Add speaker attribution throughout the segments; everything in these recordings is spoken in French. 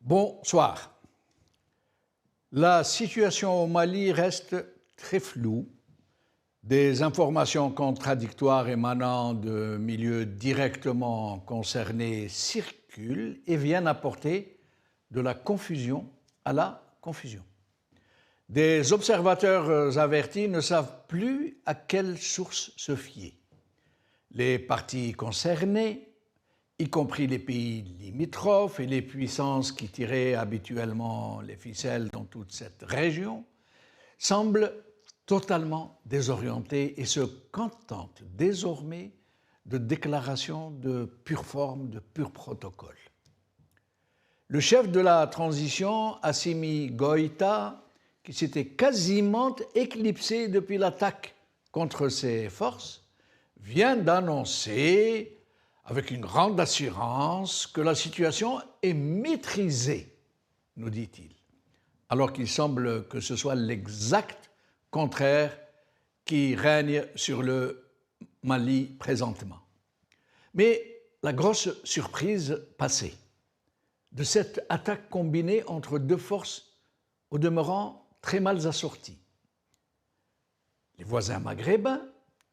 Speaker 1: Bonsoir. La situation au Mali reste très floue. Des informations contradictoires émanant de milieux directement concernés circulent et viennent apporter de la confusion à la confusion. Des observateurs avertis ne savent plus à quelle source se fier. Les parties concernées, y compris les pays limitrophes et les puissances qui tiraient habituellement les ficelles dans toute cette région, semblent totalement désorientées et se contentent désormais de déclarations de pure forme, de pur protocole. Le chef de la transition, Assimi Goïta, qui s'était quasiment éclipsé depuis l'attaque contre ses forces, vient d'annoncer avec une grande assurance que la situation est maîtrisée, nous dit-il, alors qu'il semble que ce soit l'exact contraire qui règne sur le Mali présentement. Mais la grosse surprise passée de cette attaque combinée entre deux forces au demeurant très mal assorties. Les voisins maghrébins,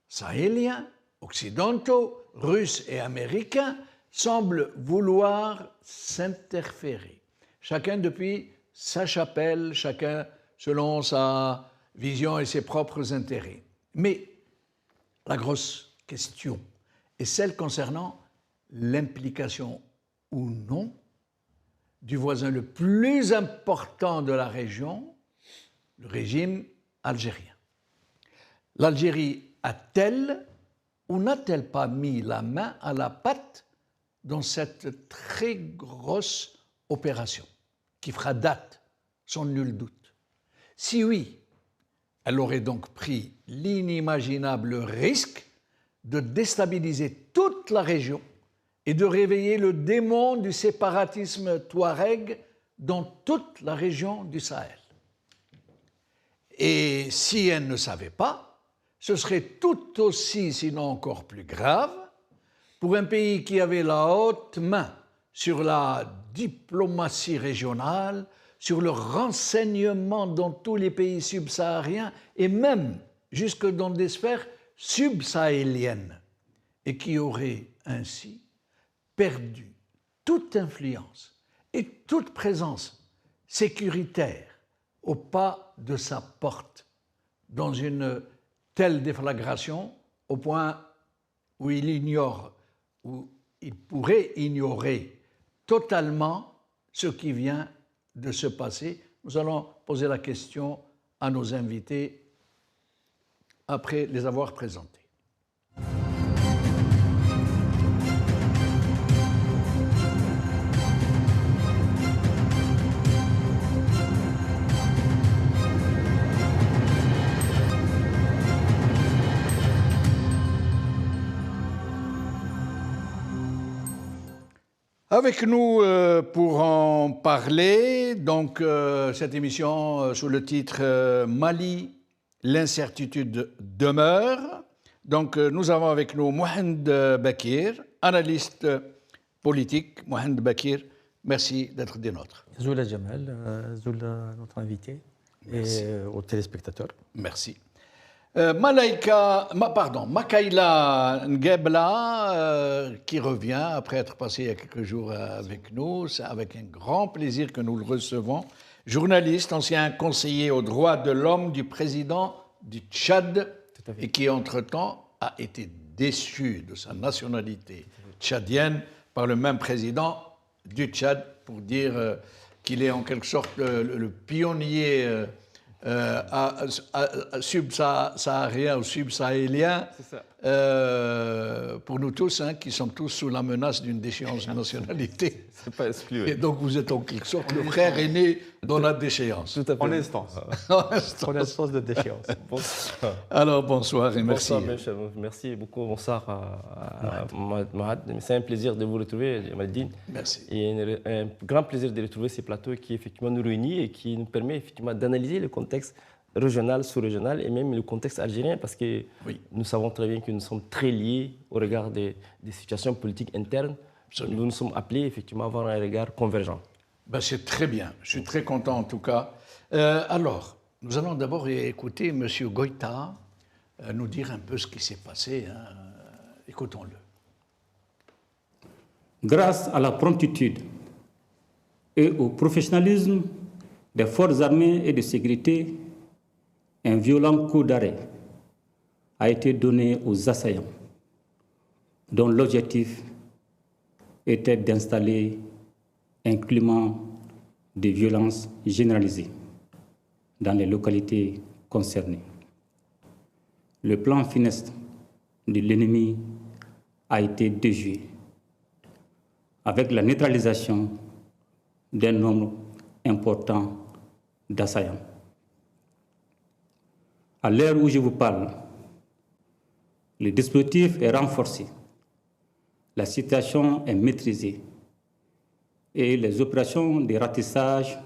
Speaker 1: sahéliens, occidentaux, russes et américains semblent vouloir s'interférer, chacun depuis sa chapelle, chacun selon sa vision et ses propres intérêts. Mais la grosse question est celle concernant l'implication ou non du voisin le plus important de la région, le régime algérien. L'Algérie a-t-elle ou n'a-t-elle pas mis la main à la pâte dans cette très grosse opération qui fera date, sans nul doute? Si oui, elle aurait donc pris l'inimaginable risque de déstabiliser toute la région et de réveiller le démon du séparatisme touareg dans toute la région du Sahel. Et si elle ne savait pas, ce serait tout aussi, sinon encore plus grave, pour un pays qui avait la haute main sur la diplomatie régionale, sur le renseignement dans tous les pays subsahariens et même jusque dans des sphères subsahéliennes, et qui aurait ainsi perdu toute influence et toute présence sécuritaire au pas de sa porte dans une telle déflagration au point où il pourrait ignorer totalement ce qui vient de se passer. Nous allons poser la question à nos invités après les avoir présentés. Avec nous pour en parler, donc cette émission sous le titre Mali, l'incertitude demeure. Donc nous avons avec nous Mohand Bakir, analyste politique. Mohand Bakir, merci d'être des nôtres.
Speaker 2: Zoula Jamal, Zoula notre invité, merci. Et aux téléspectateurs.
Speaker 1: Merci. Makaïla Ngebla, qui revient après être passé il y a quelques jours avec nous. C'est avec un grand plaisir que nous le recevons. Journaliste, ancien conseiller aux droits de l'homme du président du Tchad et qui, entre-temps, a été déchu de sa nationalité tchadienne par le même président du Tchad pour dire qu'il est en quelque sorte le pionnier subsaharien ou subsahélien, pour nous tous, qui sommes tous sous la menace d'une déchéance de nationalité.
Speaker 3: C'est pas exclu.
Speaker 1: Et donc vous êtes en quelque sorte le frère aîné dans la déchéance.
Speaker 2: Tout à fait.
Speaker 3: En instance.
Speaker 2: En instance de déchéance.
Speaker 1: Bonsoir. Alors bonsoir et merci.
Speaker 3: Bonsoir, merci beaucoup. Bonsoir à Mohad. C'est un plaisir de vous retrouver, Maldine.
Speaker 1: Merci.
Speaker 3: Et un grand plaisir de retrouver ces plateaux qui effectivement nous réunissent et qui nous permet effectivement d'analyser le contexte régional, sous-régional et même le contexte algérien parce que nous savons très bien que nous sommes très liés au regard des situations politiques internes. Absolument. Nous nous sommes appelés effectivement à avoir un regard convergent.
Speaker 1: Ben, c'est très bien. Je suis très content en tout cas. Alors, nous allons d'abord écouter M. Goïta nous dire un peu ce qui s'est passé. Hein. Écoutons-le.
Speaker 4: Grâce à la promptitude et au professionnalisme des forces armées et de sécurité, un violent coup d'arrêt a été donné aux assaillants, dont l'objectif était d'installer un climat de violence généralisée dans les localités concernées. Le plan funeste de l'ennemi a été déjoué avec la neutralisation d'un nombre important d'assaillants. À l'heure où je vous parle, le dispositif est renforcé, la situation est maîtrisée et les opérations de ratissage,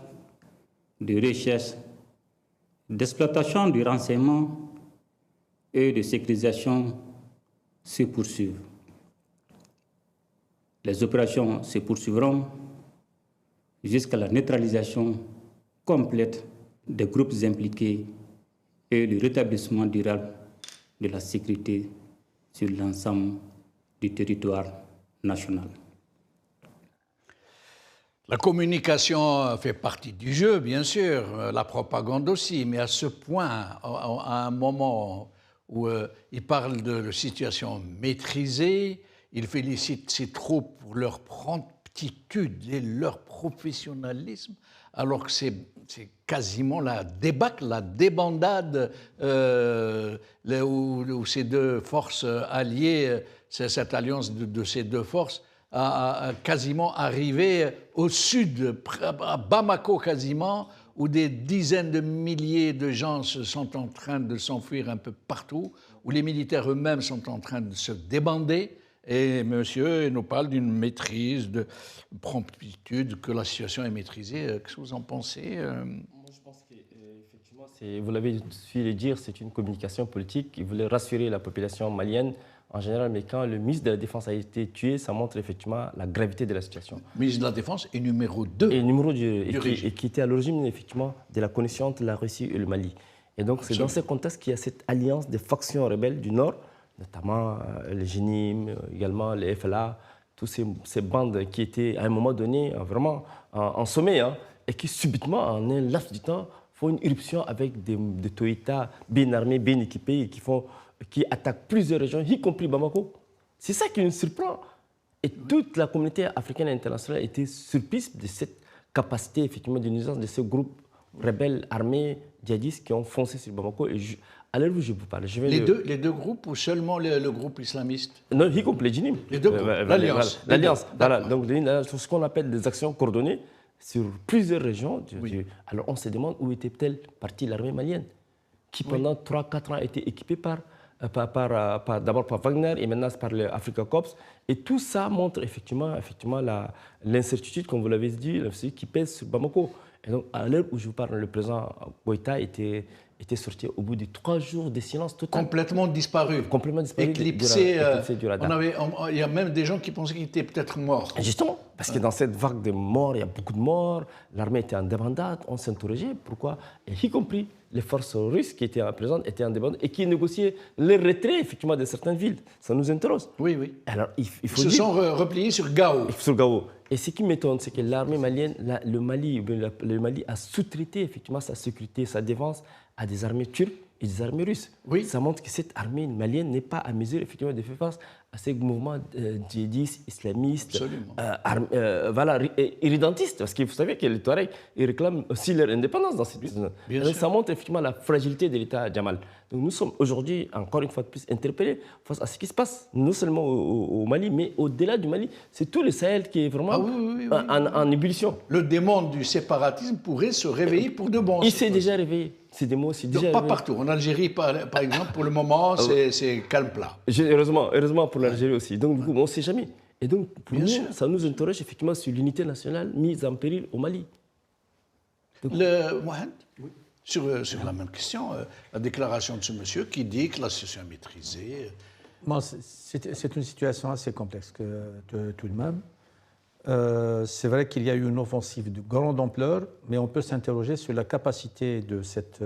Speaker 4: de recherche, d'exploitation du renseignement et de sécurisation se poursuivent. Les opérations se poursuivront jusqu'à la neutralisation complète des groupes impliqués et le rétablissement durable de la sécurité sur l'ensemble du territoire national.
Speaker 1: La communication fait partie du jeu, bien sûr, la propagande aussi, mais à ce point, à un moment où il parle de la situation maîtrisée, il félicite ses troupes pour leur promptitude et leur professionnalisme, alors que c'est quasiment la débâcle, la débandade où ces deux forces alliées, cette alliance de ces deux forces, a quasiment arrivé au sud, à Bamako quasiment, où des dizaines de milliers de gens sont en train de s'enfuir un peu partout, où les militaires eux-mêmes sont en train de se débander. Et monsieur nous parle d'une maîtrise, de promptitude, que la situation est maîtrisée. Qu'est-ce que vous en pensez?
Speaker 3: Moi, je pense qu'effectivement, vous l'avez su le dire, c'est une communication politique. Il voulait rassurer la population malienne en général, mais quand le ministre de la Défense a été tué, ça montre effectivement la gravité de la situation.
Speaker 1: Le ministre de la Défense est numéro 2.
Speaker 3: Et numéro 2, et qui était à l'origine effectivement de la connexion entre la Russie et le Mali. Et donc c'est dans ce contexte qu'il y a cette alliance des factions rebelles du Nord, notamment les Génim, également les FLA, toutes ces bandes qui étaient à un moment donné vraiment en sommet, hein, et qui subitement, en un laps de temps, font une éruption avec des Toyota bien armés, bien équipés, et qui attaquent plusieurs régions, y compris Bamako. C'est ça qui nous surprend. Et toute la communauté africaine et internationale était surprise de cette capacité effectivement de nuisance de ces groupes rebelles armés djihadistes qui ont foncé sur Bamako. Et à l'heure où je vous parle,
Speaker 1: les deux groupes ou seulement le groupe islamiste?
Speaker 3: Non, y compris les Djinim.
Speaker 1: Les deux groupes, l'Alliance.
Speaker 3: L'Alliance, voilà. Donc ce qu'on appelle des actions coordonnées sur plusieurs régions. Alors on se demande où était-elle partie l'armée malienne, qui pendant 3-4 ans a été équipée d'abord par Wagner et maintenant par l'Africa Corps. Et tout ça montre effectivement l'incertitude, comme vous l'avez dit, qui pèse sur Bamako. Et donc, à l'heure où je vous parle, le président Goïta était sorti au bout de 3 jours de silence total.
Speaker 1: Complètement disparu. Éclipsé du radar. Il y a même des gens qui pensaient qu'il était peut-être mort.
Speaker 3: Justement, parce que dans cette vague de morts, il y a beaucoup de morts, l'armée était en débandade, on s'interrogeait pourquoi, et y compris les forces russes qui étaient présentes étaient en débandade et qui négociaient le retrait effectivement de certaines villes. Ça nous interroge.
Speaker 1: Oui, oui.
Speaker 3: Alors, ils
Speaker 1: se sont repliés sur Gao.
Speaker 3: Sur Gao. Et ce qui m'étonne, c'est que l'armée malienne, le Mali a sous-traité effectivement sa sécurité, sa défense à des armées turques et des armées russes.
Speaker 1: Oui.
Speaker 3: Ça montre que cette armée malienne n'est pas à mesure effectivement de faire face à ces mouvements djihadistes, islamistes, irrédentistes. Parce que vous savez que les Touaregs, ils réclament aussi leur indépendance dans cette zone. Donc ça montre effectivement la fragilité de l'État Djamal. Donc nous sommes aujourd'hui, encore une fois de plus, interpellés face à ce qui se passe, non seulement au Mali, mais au-delà du Mali. C'est tout le Sahel qui est vraiment en ébullition.
Speaker 1: Le démon du séparatisme pourrait se réveiller pour de bon.
Speaker 3: Il s'est déjà réveillé. Ces démos, c'est déjà
Speaker 1: pas partout. En Algérie, par exemple, pour le moment, c'est calme plat.
Speaker 3: Heureusement pour l'Algérie aussi. Donc, du coup, on ne sait jamais. Et donc, pour nous, ça nous interroge effectivement sur l'unité nationale mise en péril au Mali.
Speaker 1: Donc, Mohamed, sur la même question, la déclaration de ce monsieur qui dit que la situation est maîtrisée.
Speaker 2: Bon, c'est une situation assez complexe tout de même. c'est vrai qu'il y a eu une offensive de grande ampleur, mais on peut s'interroger sur la capacité de cette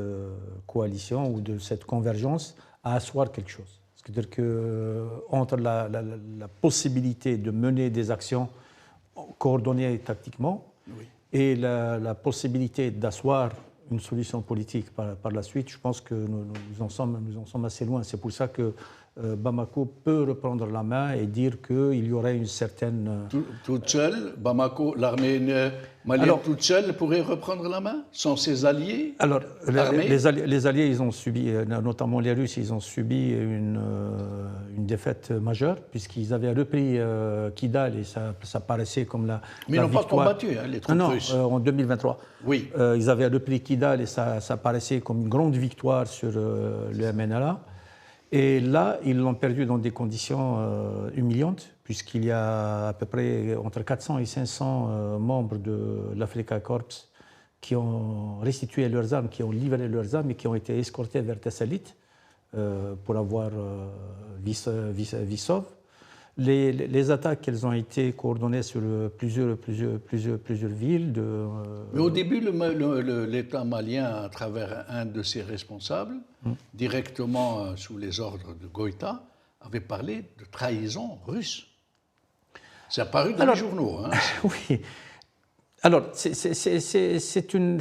Speaker 2: coalition ou de cette convergence à asseoir quelque chose. C'est-à-dire qu'entre la possibilité de mener des actions coordonnées tactiquement et la possibilité d'asseoir une solution politique par la suite, je pense que nous en sommes assez loin. C'est pour ça que Bamako peut reprendre la main et dire qu'il y aurait une certaine...
Speaker 1: Toute seule, Bamako, l'armée malienne toute seule pourrait reprendre la main sans ses alliés?
Speaker 2: Alors, les alliés, ils ont subi, notamment les Russes, ils ont subi une défaite majeure, puisqu'ils avaient repris Kidal et ça paraissait comme la
Speaker 1: Mais ils n'ont pas
Speaker 2: victoire.
Speaker 1: combattu, les troupes russes.
Speaker 2: En 2023.
Speaker 1: Oui.
Speaker 2: Ils avaient repris Kidal et ça paraissait comme une grande victoire sur le MNLA. Et là, ils l'ont perdu dans des conditions humiliantes, puisqu'il y a à peu près entre 400 et 500 membres de l'Africa Corps qui ont restitué leurs armes, qui ont livré leurs armes et qui ont été escortés vers Tessalit pour avoir vie sauve. Les attaques, elles ont été coordonnées sur plusieurs villes.
Speaker 1: Mais au début, l'État malien, à travers un de ses responsables, directement sous les ordres de Goïta, avait parlé de trahison russe. C'est apparu dans les journaux. Hein.
Speaker 2: Oui. Alors, c'est une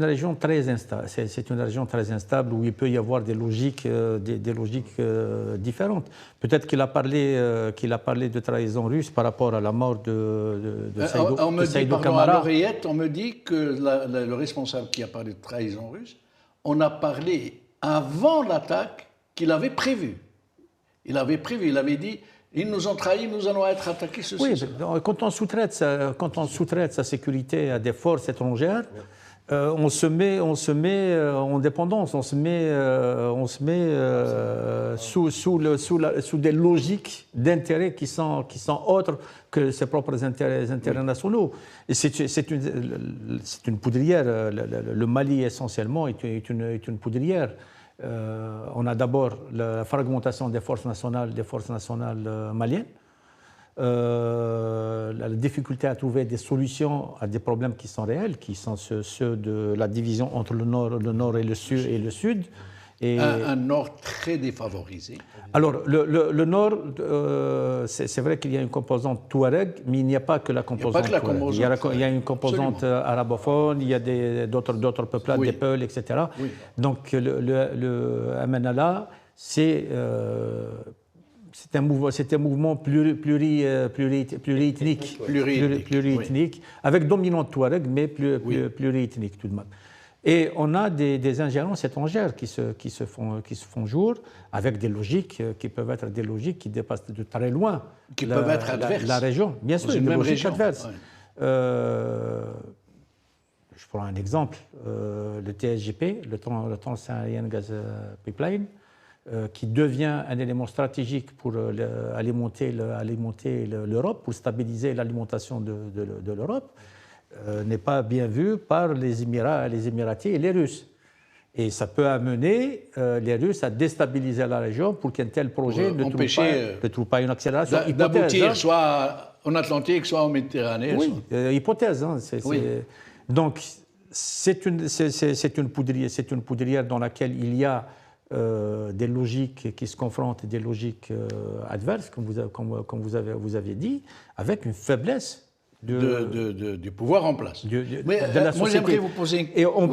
Speaker 2: région très instable. C'est une région très instable où il peut y avoir des logiques différentes. Peut-être qu'il a parlé de trahison russe par rapport à la mort de Seydou Camara.
Speaker 1: À l'oreillette, on me dit que le responsable qui a parlé de trahison russe, on a parlé avant l'attaque qu'il avait prévu. Il avait dit... Ils nous ont trahis, nous allons être attaqués.
Speaker 2: Quand on sous-traite sa sécurité à des forces étrangères, on se met en dépendance, on se met sous des logiques d'intérêts qui sont autres que ses propres intérêts nationaux. Et c'est une poudrière. Le Mali essentiellement est une poudrière. On a d'abord la fragmentation des forces nationales maliennes, la difficulté à trouver des solutions à des problèmes qui sont réels, qui sont ceux de la division entre le nord et le sud. Et
Speaker 1: un nord très défavorisé.
Speaker 2: Alors, le nord, c'est vrai qu'il y a une composante touareg, mais il n'y a pas que la composante touareg. Il y a une composante arabophone, il y a d'autres peuplades, des Peuls, etc. Oui. Donc, le MNLA, c'est un mouvement pluriethnique, avec dominante touareg, mais pluriethnique tout de même. Et on a des ingérences étrangères qui se font jour avec des logiques qui peuvent être des logiques qui dépassent de très loin
Speaker 1: peuvent être adverses.
Speaker 2: La région. Bien sûr, des logiques adverses. Ouais. Je prends un exemple, le TSGP, le Trans-Saharien Gas Pipeline, qui devient un élément stratégique pour alimenter l'Europe, pour stabiliser l'alimentation de l'Europe. N'est pas bien vu par les Émiratis et les Russes. Et ça peut amener les Russes à déstabiliser la région pour qu'un tel projet ne trouve pas une accélération.
Speaker 1: D'aboutir soit en Atlantique, soit en Méditerranée.
Speaker 2: Oui, hypothèse. Hein, Donc, c'est une poudrière dans laquelle il y a des logiques qui se confrontent, des logiques adverses, comme vous avez dit, avec une faiblesse
Speaker 1: du pouvoir en place.
Speaker 2: De la société.
Speaker 1: Moi, j'aimerais vous poser...
Speaker 2: Et en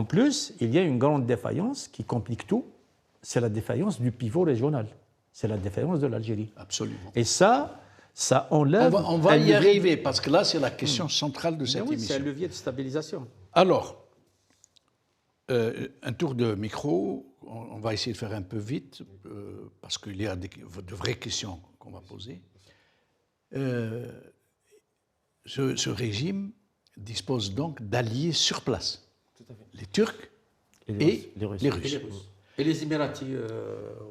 Speaker 2: plus, il y a une grande défaillance qui complique tout, c'est la défaillance du pivot régional. C'est la défaillance de l'Algérie.
Speaker 1: Absolument.
Speaker 2: Et ça enlève...
Speaker 1: On va y arriver, parce que là, c'est la question centrale de cette émission.
Speaker 2: C'est un levier de stabilisation.
Speaker 1: Alors, un tour de micro, on va essayer de faire un peu vite, parce qu'il y a de vraies questions qu'on va poser. Ce régime dispose donc d'alliés sur place. Tout à fait. Les Turcs et les Russes.
Speaker 2: Et les Émiratis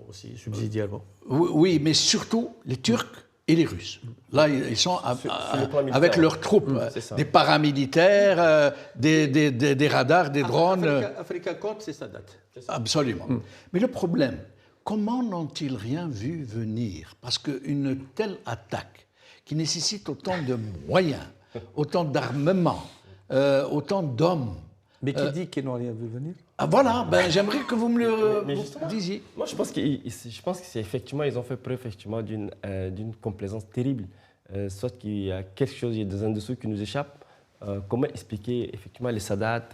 Speaker 2: aussi, subsidiairement.
Speaker 1: Oui, mais surtout les Turcs et les Russes. Là, ils sont avec leurs troupes, des paramilitaires, des radars, des drones.
Speaker 2: Africa Corps, c'est sa date.
Speaker 1: Absolument. Mais le problème, comment n'ont-ils rien vu venir? Parce qu'une telle attaque, qui nécessite autant de moyens, autant d'armements, autant d'hommes.
Speaker 2: Mais qui dit qu'ils n'ont rien vu venir?
Speaker 1: Ah voilà, ben, j'aimerais que vous me le disiez.
Speaker 3: Moi, je pense que c'est effectivement, ils ont fait preuve effectivement d'une complaisance terrible. Soit qu'il y a quelque chose, il y a des en dessous qui nous échappent. Comment expliquer effectivement les Sadat,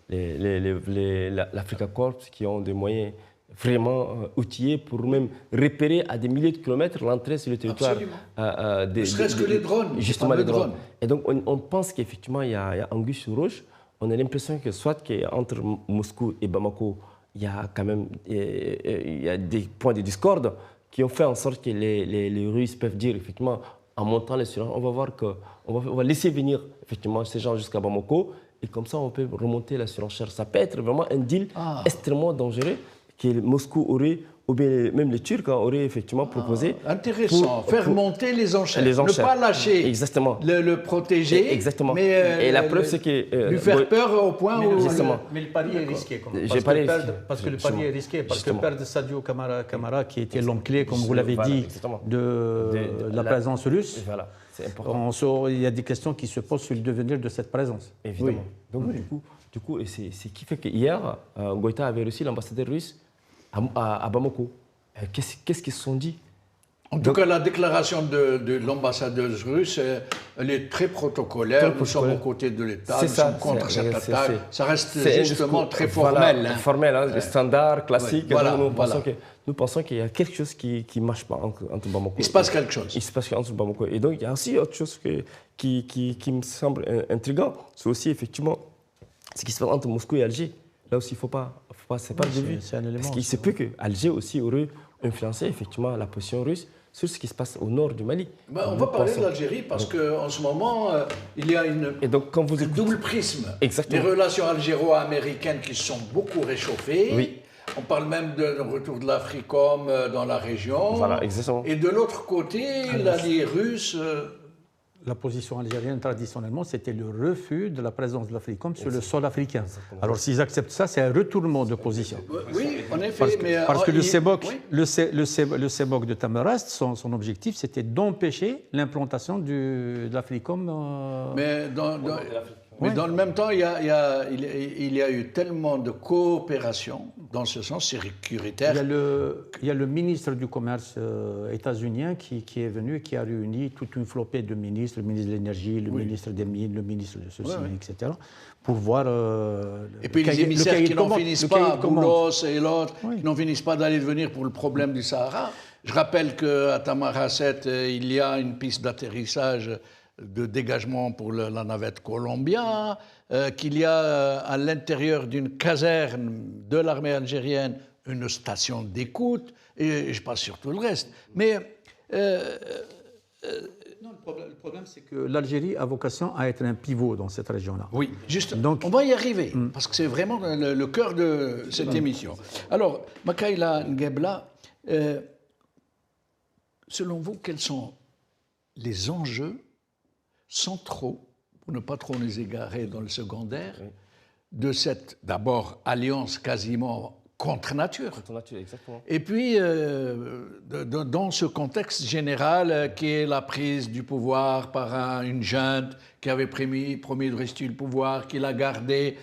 Speaker 3: l'Africa Corps qui ont des moyens vraiment outillés pour même repérer à des milliers de kilomètres l'entrée sur le territoire.
Speaker 1: Ne serait-ce que les drones.
Speaker 3: Justement, les drones. Et donc, on pense qu'effectivement, il y a anguille sous roche. On a l'impression que soit qu'entre Moscou et Bamako, il y a quand même il y a des points de discorde qui ont fait en sorte que les Russes peuvent dire, effectivement, en montant les surenchères, on va voir qu'on va laisser venir effectivement ces gens jusqu'à Bamako, et comme ça, on peut remonter la surenchère. Ça peut être vraiment un deal extrêmement dangereux que Moscou aurait, ou bien même les Turcs auraient effectivement proposé.
Speaker 1: Intéressant, faire monter les enchères. Ne pas lâcher,
Speaker 3: exactement.
Speaker 1: Le protéger.
Speaker 3: Exactement.
Speaker 1: Mais
Speaker 3: et la preuve, c'est que.
Speaker 1: lui faire peur au point où.
Speaker 2: Mais le pari est risqué. Parce que le pari est risqué. Parce que perdre Sadio Camara, qui était l'homme clé, comme vous l'avez dit, de la présence russe.
Speaker 3: Voilà, c'est important.
Speaker 2: Il y a des questions qui se posent sur le devenir de cette présence.
Speaker 3: Évidemment. Donc, du coup, c'est ce qui fait qu'hier, Goïta avait reçu l'ambassadeur russe à Bamako. Qu'est-ce qu'ils se sont dit?
Speaker 1: En tout cas, la déclaration de l'ambassadeuse russe, elle est très protocolaire. Nous sommes aux côtés de l'État, nous sommes contre cette attaque. Ça reste justement très formel.
Speaker 3: Voilà, formel, le standard, classique. Voilà, nous pensons qu'il y a quelque chose qui ne marche pas entre Bamako.
Speaker 1: Il se passe quelque chose.
Speaker 3: Il se passe entre Bamako. Et donc, il y a aussi autre chose qui me semble intriguant. C'est aussi effectivement ce qui se passe entre Moscou et Alger. Là aussi, il ne faut pas c'est pas de vue. Parce qu'il se peut qu'Alger aussi aurait influencé effectivement la position russe sur ce qui se passe au nord du Mali.
Speaker 1: On va parler de l'Algérie parce qu'en ce moment, il y a un double prisme.
Speaker 3: Exactement.
Speaker 1: Les relations algéro-américaines qui se sont beaucoup réchauffées.
Speaker 3: Oui.
Speaker 1: On parle même de retour de l'Africom dans la région.
Speaker 3: Voilà, exactement.
Speaker 1: Et de l'autre côté, l'allié russe.
Speaker 2: La position algérienne, traditionnellement, c'était le refus de la présence de l'Africom sur le sol africain. Alors, s'ils acceptent ça, c'est un retournement de position.
Speaker 1: Oui, en effet.
Speaker 2: Parce que le CEBOC de Tamerast, son objectif, c'était d'empêcher l'implantation de l'Africom.
Speaker 1: Mais dans le même temps, il y a eu tellement de coopération, dans ce sens sécuritaire.
Speaker 2: Il y a le ministre du Commerce états-unien qui est venu et qui a réuni toute une flopée de ministres, le ministre de l'Énergie, le ministre des Mines, le ministre de ceci, etc., pour voir...
Speaker 1: et puis les émissaires qui n'en finissent pas, Boulos et l'autre, qui n'en finissent pas d'aller venir pour le problème du Sahara. Je rappelle qu'à Tamarasset, il y a une piste d'atterrissage de dégagement pour la navette Columbia, qu'il y a à l'intérieur d'une caserne de l'armée algérienne une station d'écoute, et je passe sur tout le reste. Mais...
Speaker 2: non, le problème, c'est que l'Algérie a vocation à être un pivot dans cette région-là.
Speaker 1: Oui, juste. Donc, on va y arriver, parce que c'est vraiment le cœur de cette émission. Alors, Makaïla Ngebla, selon vous, quels sont les enjeux centraux, pour ne pas trop nous égarer dans le secondaire, de cette, d'abord, alliance quasiment contre nature.
Speaker 3: Contre nature, exactement.
Speaker 1: Et puis, dans ce contexte général qui est la prise du pouvoir par une junte qui avait promis de rester le pouvoir, qui l'a gardé,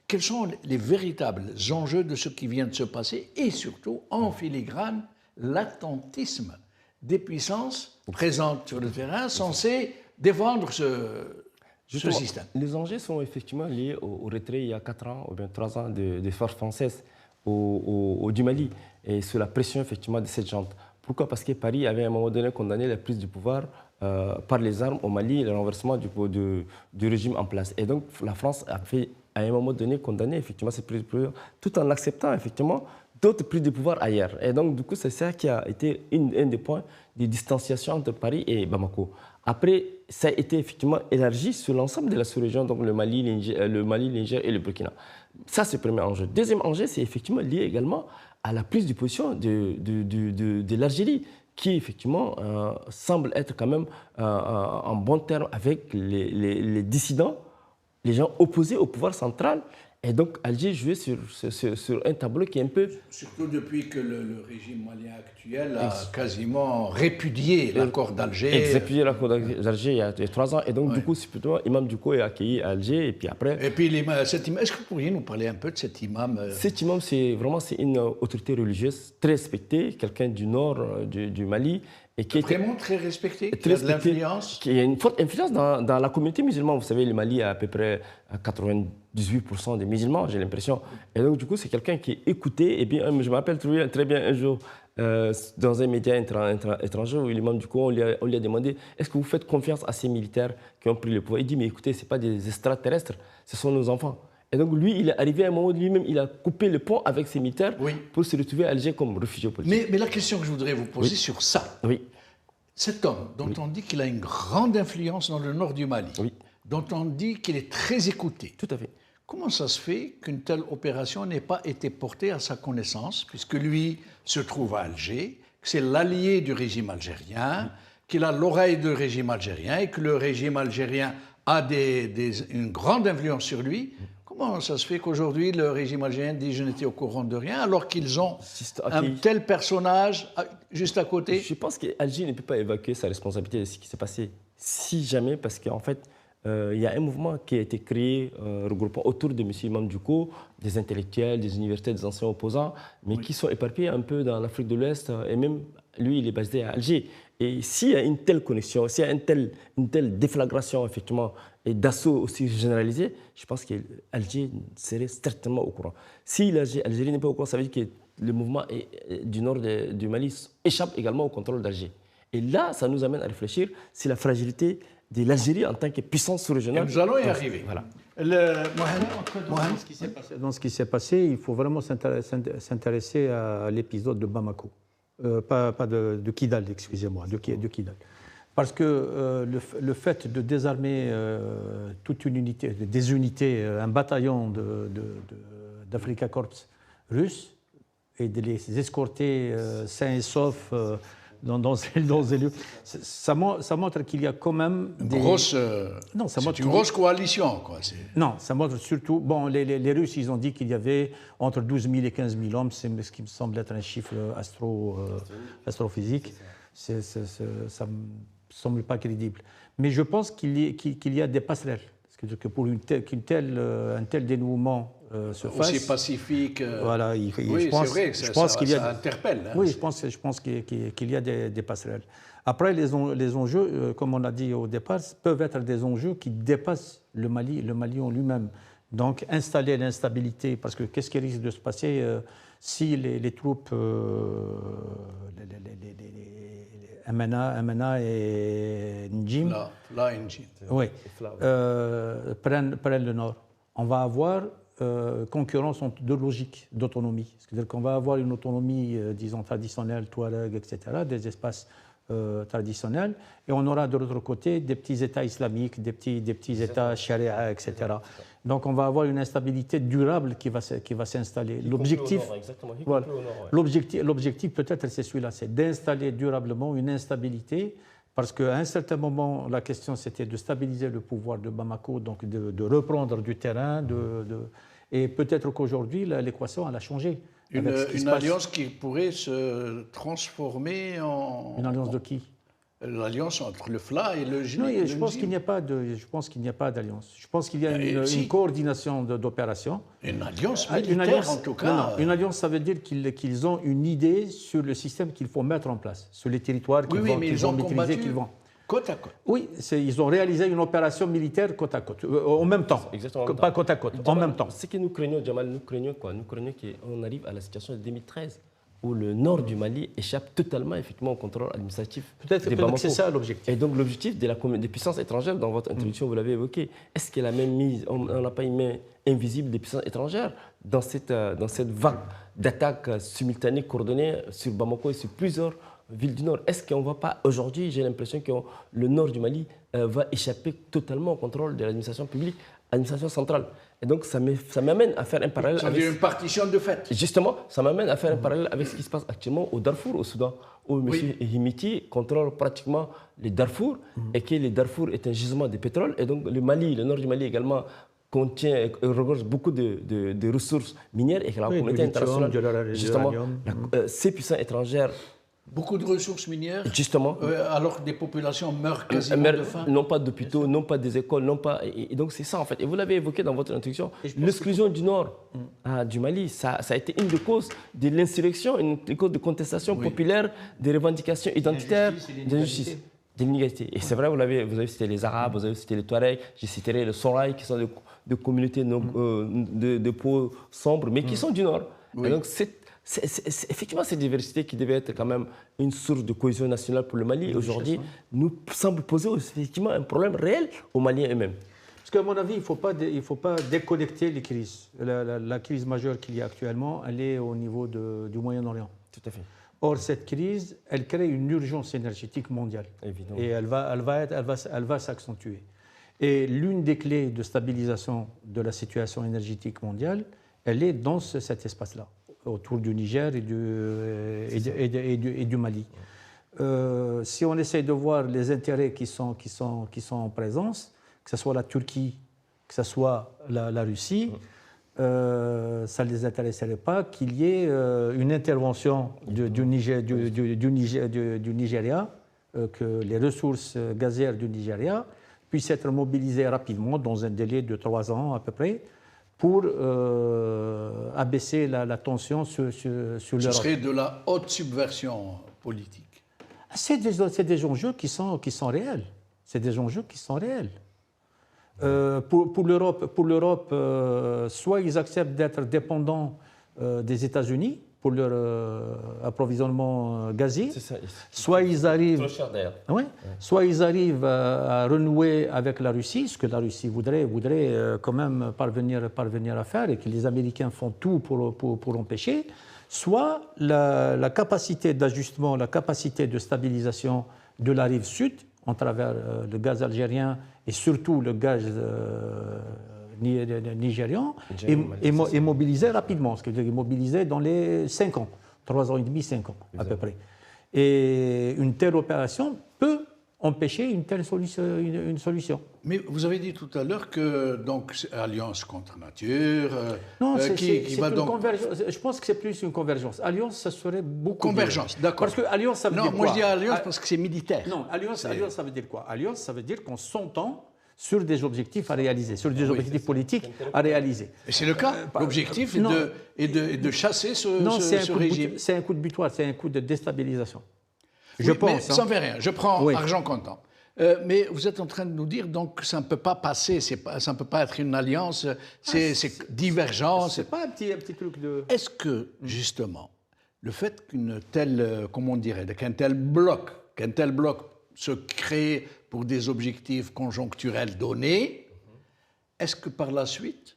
Speaker 1: quels sont les véritables enjeux de ce qui vient de se passer et surtout, en filigrane, l'attentisme des puissances présentes sur le terrain censées défendre ce système.
Speaker 3: Les enjeux sont effectivement liés au retrait il y a 4 ans ou bien 3 ans des forces françaises du Mali et sous la pression effectivement de cette junte. Pourquoi? Parce que Paris avait à un moment donné condamné la prise du pouvoir par les armes au Mali et le renversement du régime en place. Et donc la France a fait à un moment donné condamné effectivement cette prise du pouvoir tout en acceptant effectivement d'autres prises de pouvoir ailleurs. Et donc du coup c'est ça qui a été un des points de distanciation entre Paris et Bamako. Après, ça a été effectivement élargi sur l'ensemble de la sous-région, donc le Mali, Niger et le Burkina. Ça, c'est le premier enjeu. Deuxième enjeu, c'est effectivement lié également à la prise de position de l'Algérie, qui effectivement semble être quand même en bon terme avec les dissidents, les gens opposés au pouvoir central, Et donc Alger jouait sur un tableau qui est un peu...
Speaker 1: Surtout depuis que le régime malien actuel a quasiment répudié l'accord d'Alger.
Speaker 3: Répudié l'accord d'Alger il y a 3 ans. Et donc du coup, plutôt, Imam Duco est accueilli à Alger. Et puis après...
Speaker 1: Et puis est-ce que vous pourriez nous parler un peu de cet imam
Speaker 3: Cet imam, c'est une autorité religieuse très respectée, quelqu'un du nord du Mali. Et qui est
Speaker 1: vraiment très respecté, qui a de l'influence.
Speaker 3: Qui a une forte influence dans la communauté musulmane. Vous savez, le Mali a à peu près 98% des musulmans, j'ai l'impression. Et donc, du coup, c'est quelqu'un qui est écouté. Et bien, je me rappelle très bien un jour, dans un média étranger, où l'imam du coup, on lui a demandé « Est-ce que vous faites confiance à ces militaires qui ont pris le pouvoir ?» Il dit « Mais écoutez, ce n'est pas des extraterrestres, ce sont nos enfants. » Et donc, lui, il est arrivé à un moment où lui-même, il a coupé le pont avec ses militaires pour se retrouver à Alger comme réfugié politique.
Speaker 1: Mais la question que je voudrais vous poser sur ça, cet homme dont on dit qu'il a une grande influence dans le nord du Mali, dont on dit qu'il est très écouté.
Speaker 3: Tout à fait.
Speaker 1: Comment ça se fait qu'une telle opération n'ait pas été portée à sa connaissance, puisque lui se trouve à Alger, que c'est l'allié du régime algérien, qu'il a l'oreille du régime algérien et que le régime algérien a une grande influence sur lui? Comment ça se fait qu'aujourd'hui, le régime algérien dit « je n'étais au courant de rien », alors qu'ils ont un tel personnage juste à côté?
Speaker 3: Je pense qu'Alger ne peut pas évacuer sa responsabilité de ce qui s'est passé, si jamais, parce qu'en fait, il y a un mouvement qui a été créé, regroupant autour de M. Imam Duco, des intellectuels, des universitaires, des anciens opposants, mais qui sont éparpillés un peu dans l'Afrique de l'Ouest, et même lui, il est basé à Alger. Et s'il y a une telle connexion, s'il y a une telle déflagration, effectivement, et d'assaut aussi généralisé, je pense qu'Alger serait certainement au courant. Si l'Algérie n'est pas au courant, ça veut dire que le mouvement du nord du Mali échappe également au contrôle d'Alger. Et là, ça nous amène à réfléchir sur la fragilité de l'Algérie en tant que puissance sous-régionale.
Speaker 1: Nous allons y arriver.
Speaker 3: Voilà.
Speaker 2: Dans ce qui s'est passé, il faut vraiment s'intéresser à l'épisode de Bamako. Pas de Kidal, excusez-moi, de Kidal. Parce que le fait de désarmer toute une unité, des unités, un bataillon d'Africa Corps russe, et de les escorter sains et saufs dans ces lieux, ça montre qu'il y a quand même des...
Speaker 1: C'est une grosse coalition, quoi.
Speaker 2: Non, ça montre surtout... Bon, les Russes, ils ont dit qu'il y avait entre 12 000 et 15 000 hommes, ce qui me semble être un chiffre astrophysique. Ça ne me semble pas crédible. Mais je pense qu'il y a des passerelles. Parce que pour un tel dénouement se fasse...
Speaker 1: Aussi pacifique.
Speaker 2: Voilà,
Speaker 1: oui, c'est vrai que ça interpelle. Hein,
Speaker 2: oui, je pense qu'il y a des passerelles. Après, les enjeux, comme on l'a dit au départ, peuvent être des enjeux qui dépassent le Mali en lui-même. Donc, installer l'instabilité, parce que qu'est-ce qui risque de se passer si les troupes, MNA et N'Djim, prennent le nord? On va avoir concurrence entre deux logiques d'autonomie. C'est-à-dire qu'on va avoir une autonomie, disons, traditionnelle, Touareg, etc., des espaces traditionnels, et on aura de l'autre côté des petits États islamiques, des petits États charia, etc. Donc on va avoir une instabilité durable qui va s'installer. L'objectif peut-être c'est celui-là, c'est d'installer durablement une instabilité, parce qu'à un certain moment, la question c'était de stabiliser le pouvoir de Bamako, donc de reprendre du terrain, et peut-être qu'aujourd'hui l'équation elle a changé.
Speaker 1: Une alliance qui pourrait se transformer en...
Speaker 2: Une alliance de qui?
Speaker 1: L'alliance entre le FLA et le GIN.
Speaker 2: Non, je pense qu'il n'y a pas d'alliance. Je pense qu'il y a une coordination d'opérations.
Speaker 1: Une alliance militaire, en tout cas.
Speaker 2: Non, une alliance, ça veut dire qu'ils ont une idée sur le système qu'il faut mettre en place, sur les territoires qu'ils vont maîtriser, qu'ils vont...
Speaker 1: Côte à côte.
Speaker 2: Oui, ils ont réalisé une opération militaire côte à côte, en même temps.
Speaker 3: Exactement.
Speaker 2: Pas côte à côte, en même temps.
Speaker 3: Ce que nous craignons, Jamal, nous craignons qu'on arrive à la situation de 2013, où le nord du Mali échappe totalement effectivement au contrôle administratif.
Speaker 2: Peut-être que c'est ça l'objectif.
Speaker 3: Et donc l'objectif des puissances étrangères, dans votre introduction, vous l'avez évoqué, est-ce qu'elle a même mis, on n'a pas une main invisible des puissances étrangères dans cette vague d'attaques simultanées, coordonnées sur Bamako et sur plusieurs villes du Nord? Est-ce qu'on ne va pas, aujourd'hui, j'ai l'impression que le nord du Mali va échapper totalement au contrôle de l'administration publique, administration centrale? Et donc, ça m'amène à faire un parallèle
Speaker 1: avec... une partition de fait.
Speaker 3: Justement, ça m'amène à faire un parallèle avec ce qui se passe actuellement au Darfour, au Soudan, où M. Himiti contrôle pratiquement les Darfours, et que les Darfours est un gisement de pétrole. Et donc, le nord du Mali également regorge beaucoup de ressources minières et que la communauté internationale, justement, ces puissances étrangères.
Speaker 1: Beaucoup de ressources minières,
Speaker 3: justement,
Speaker 1: alors que des populations meurent quasiment de faim.
Speaker 3: Non pas d'hôpitaux, non pas des écoles, non pas. Et donc c'est ça en fait. Et vous l'avez évoqué dans votre introduction, l'exclusion du nord du Mali, ça a été une des causes de l'insurrection, une des causes de contestation populaire, des revendications identitaires, d'injustice, de l'inégalité. Et c'est vrai, vous avez cité les Arabes, vous avez cité les Touaregs, je citerai les Songhai qui sont de communautés de peau sombre, mais qui sont du nord. Et donc c'est effectivement cette diversité qui devait être quand même une source de cohésion nationale pour le Mali. Aujourd'hui, nous semble poser effectivement un problème réel aux Maliens eux-mêmes.
Speaker 2: Parce qu'à mon avis, il ne faut pas déconnecter les crises. La crise majeure qu'il y a actuellement, elle est au niveau du Moyen-Orient.
Speaker 3: Tout à fait.
Speaker 2: Or, cette crise, elle crée une urgence énergétique mondiale. Évidemment. Et elle va s'accentuer. Et l'une des clés de stabilisation de la situation énergétique mondiale, elle est dans cet espace-là, autour du Niger et du Mali. Si on essaie de voir les intérêts qui sont en présence, que ce soit la Turquie, que ce soit la Russie, ça ne les intéresserait pas qu'il y ait une intervention du Nigeria, que les ressources gazières du Nigeria puissent être mobilisées rapidement dans un délai de 3 ans à peu près, pour abaisser la tension sur l'Europe.
Speaker 1: Ce serait de la haute subversion politique.
Speaker 2: C'est des enjeux qui sont réels. C'est des enjeux qui sont réels. Pour l'Europe, soit ils acceptent d'être dépendants des États-Unis pour leur approvisionnement gazier, soit ils arrivent, soit ils arrivent à renouer avec la Russie, ce que la Russie voudrait quand même parvenir à faire et que les Américains font tout pour empêcher, soit la capacité d'ajustement, la capacité de stabilisation de la rive sud en travers le gaz algérien et surtout le gaz nigérian est mobilisé rapidement, ce qui veut dire mobilisé dans les 5 ans, 3 ans et demi, 5 ans à peu près. Et une telle opération peut empêcher une telle solution.
Speaker 1: Mais vous avez dit tout à l'heure que donc alliance contre nature.
Speaker 2: Non, je pense que c'est plus une convergence. Alliance, ça serait beaucoup.
Speaker 1: Convergence, d'accord.
Speaker 2: Parce que alliance, ça veut dire quoi?
Speaker 1: Non, moi je dis alliance parce que c'est militaire.
Speaker 2: Non, alliance, ça veut dire quoi? Alliance, ça veut dire qu'on s'entend sur des objectifs à réaliser, sur des objectifs politiques à réaliser.
Speaker 1: Et c'est le cas. L'objectif est de chasser ce régime.
Speaker 2: C'est un coup de butoir, c'est un coup de déstabilisation.
Speaker 1: Je pense. Mais ça ne fait rien. Je prends argent comptant. Mais vous êtes en train de nous dire donc que ça ne peut pas passer, ça ne peut pas être une alliance, c'est divergent.
Speaker 2: C'est pas un petit truc de...
Speaker 1: Est-ce que, justement, le fait qu'un tel bloc se crée pour des objectifs conjoncturels donnés, est-ce que par la suite,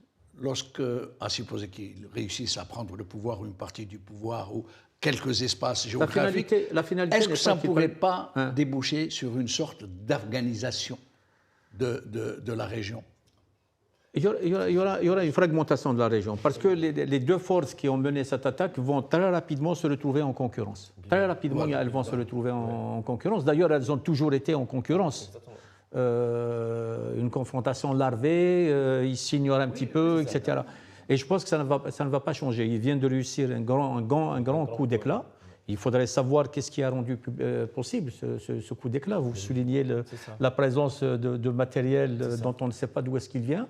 Speaker 1: à supposer qu'ils réussissent à prendre le pouvoir ou une partie du pouvoir ou quelques espaces géographiques, est-ce que ça ne pourrait pas déboucher sur une sorte d'afghanisation de la région?
Speaker 2: Il y aura une fragmentation de la région, parce que les deux forces qui ont mené cette attaque vont très rapidement se retrouver en concurrence. Très rapidement, elles vont se retrouver en concurrence. D'ailleurs, elles ont toujours été en concurrence. Une confrontation larvée, ils s'ignorent un petit peu, etc. Et je pense que ça ne va pas changer. Ils viennent de réussir un grand coup d'éclat. Il faudrait savoir qu'est-ce qui a rendu possible ce coup d'éclat. Vous soulignez la présence de matériel dont on ne sait pas d'où est-ce qu'il vient.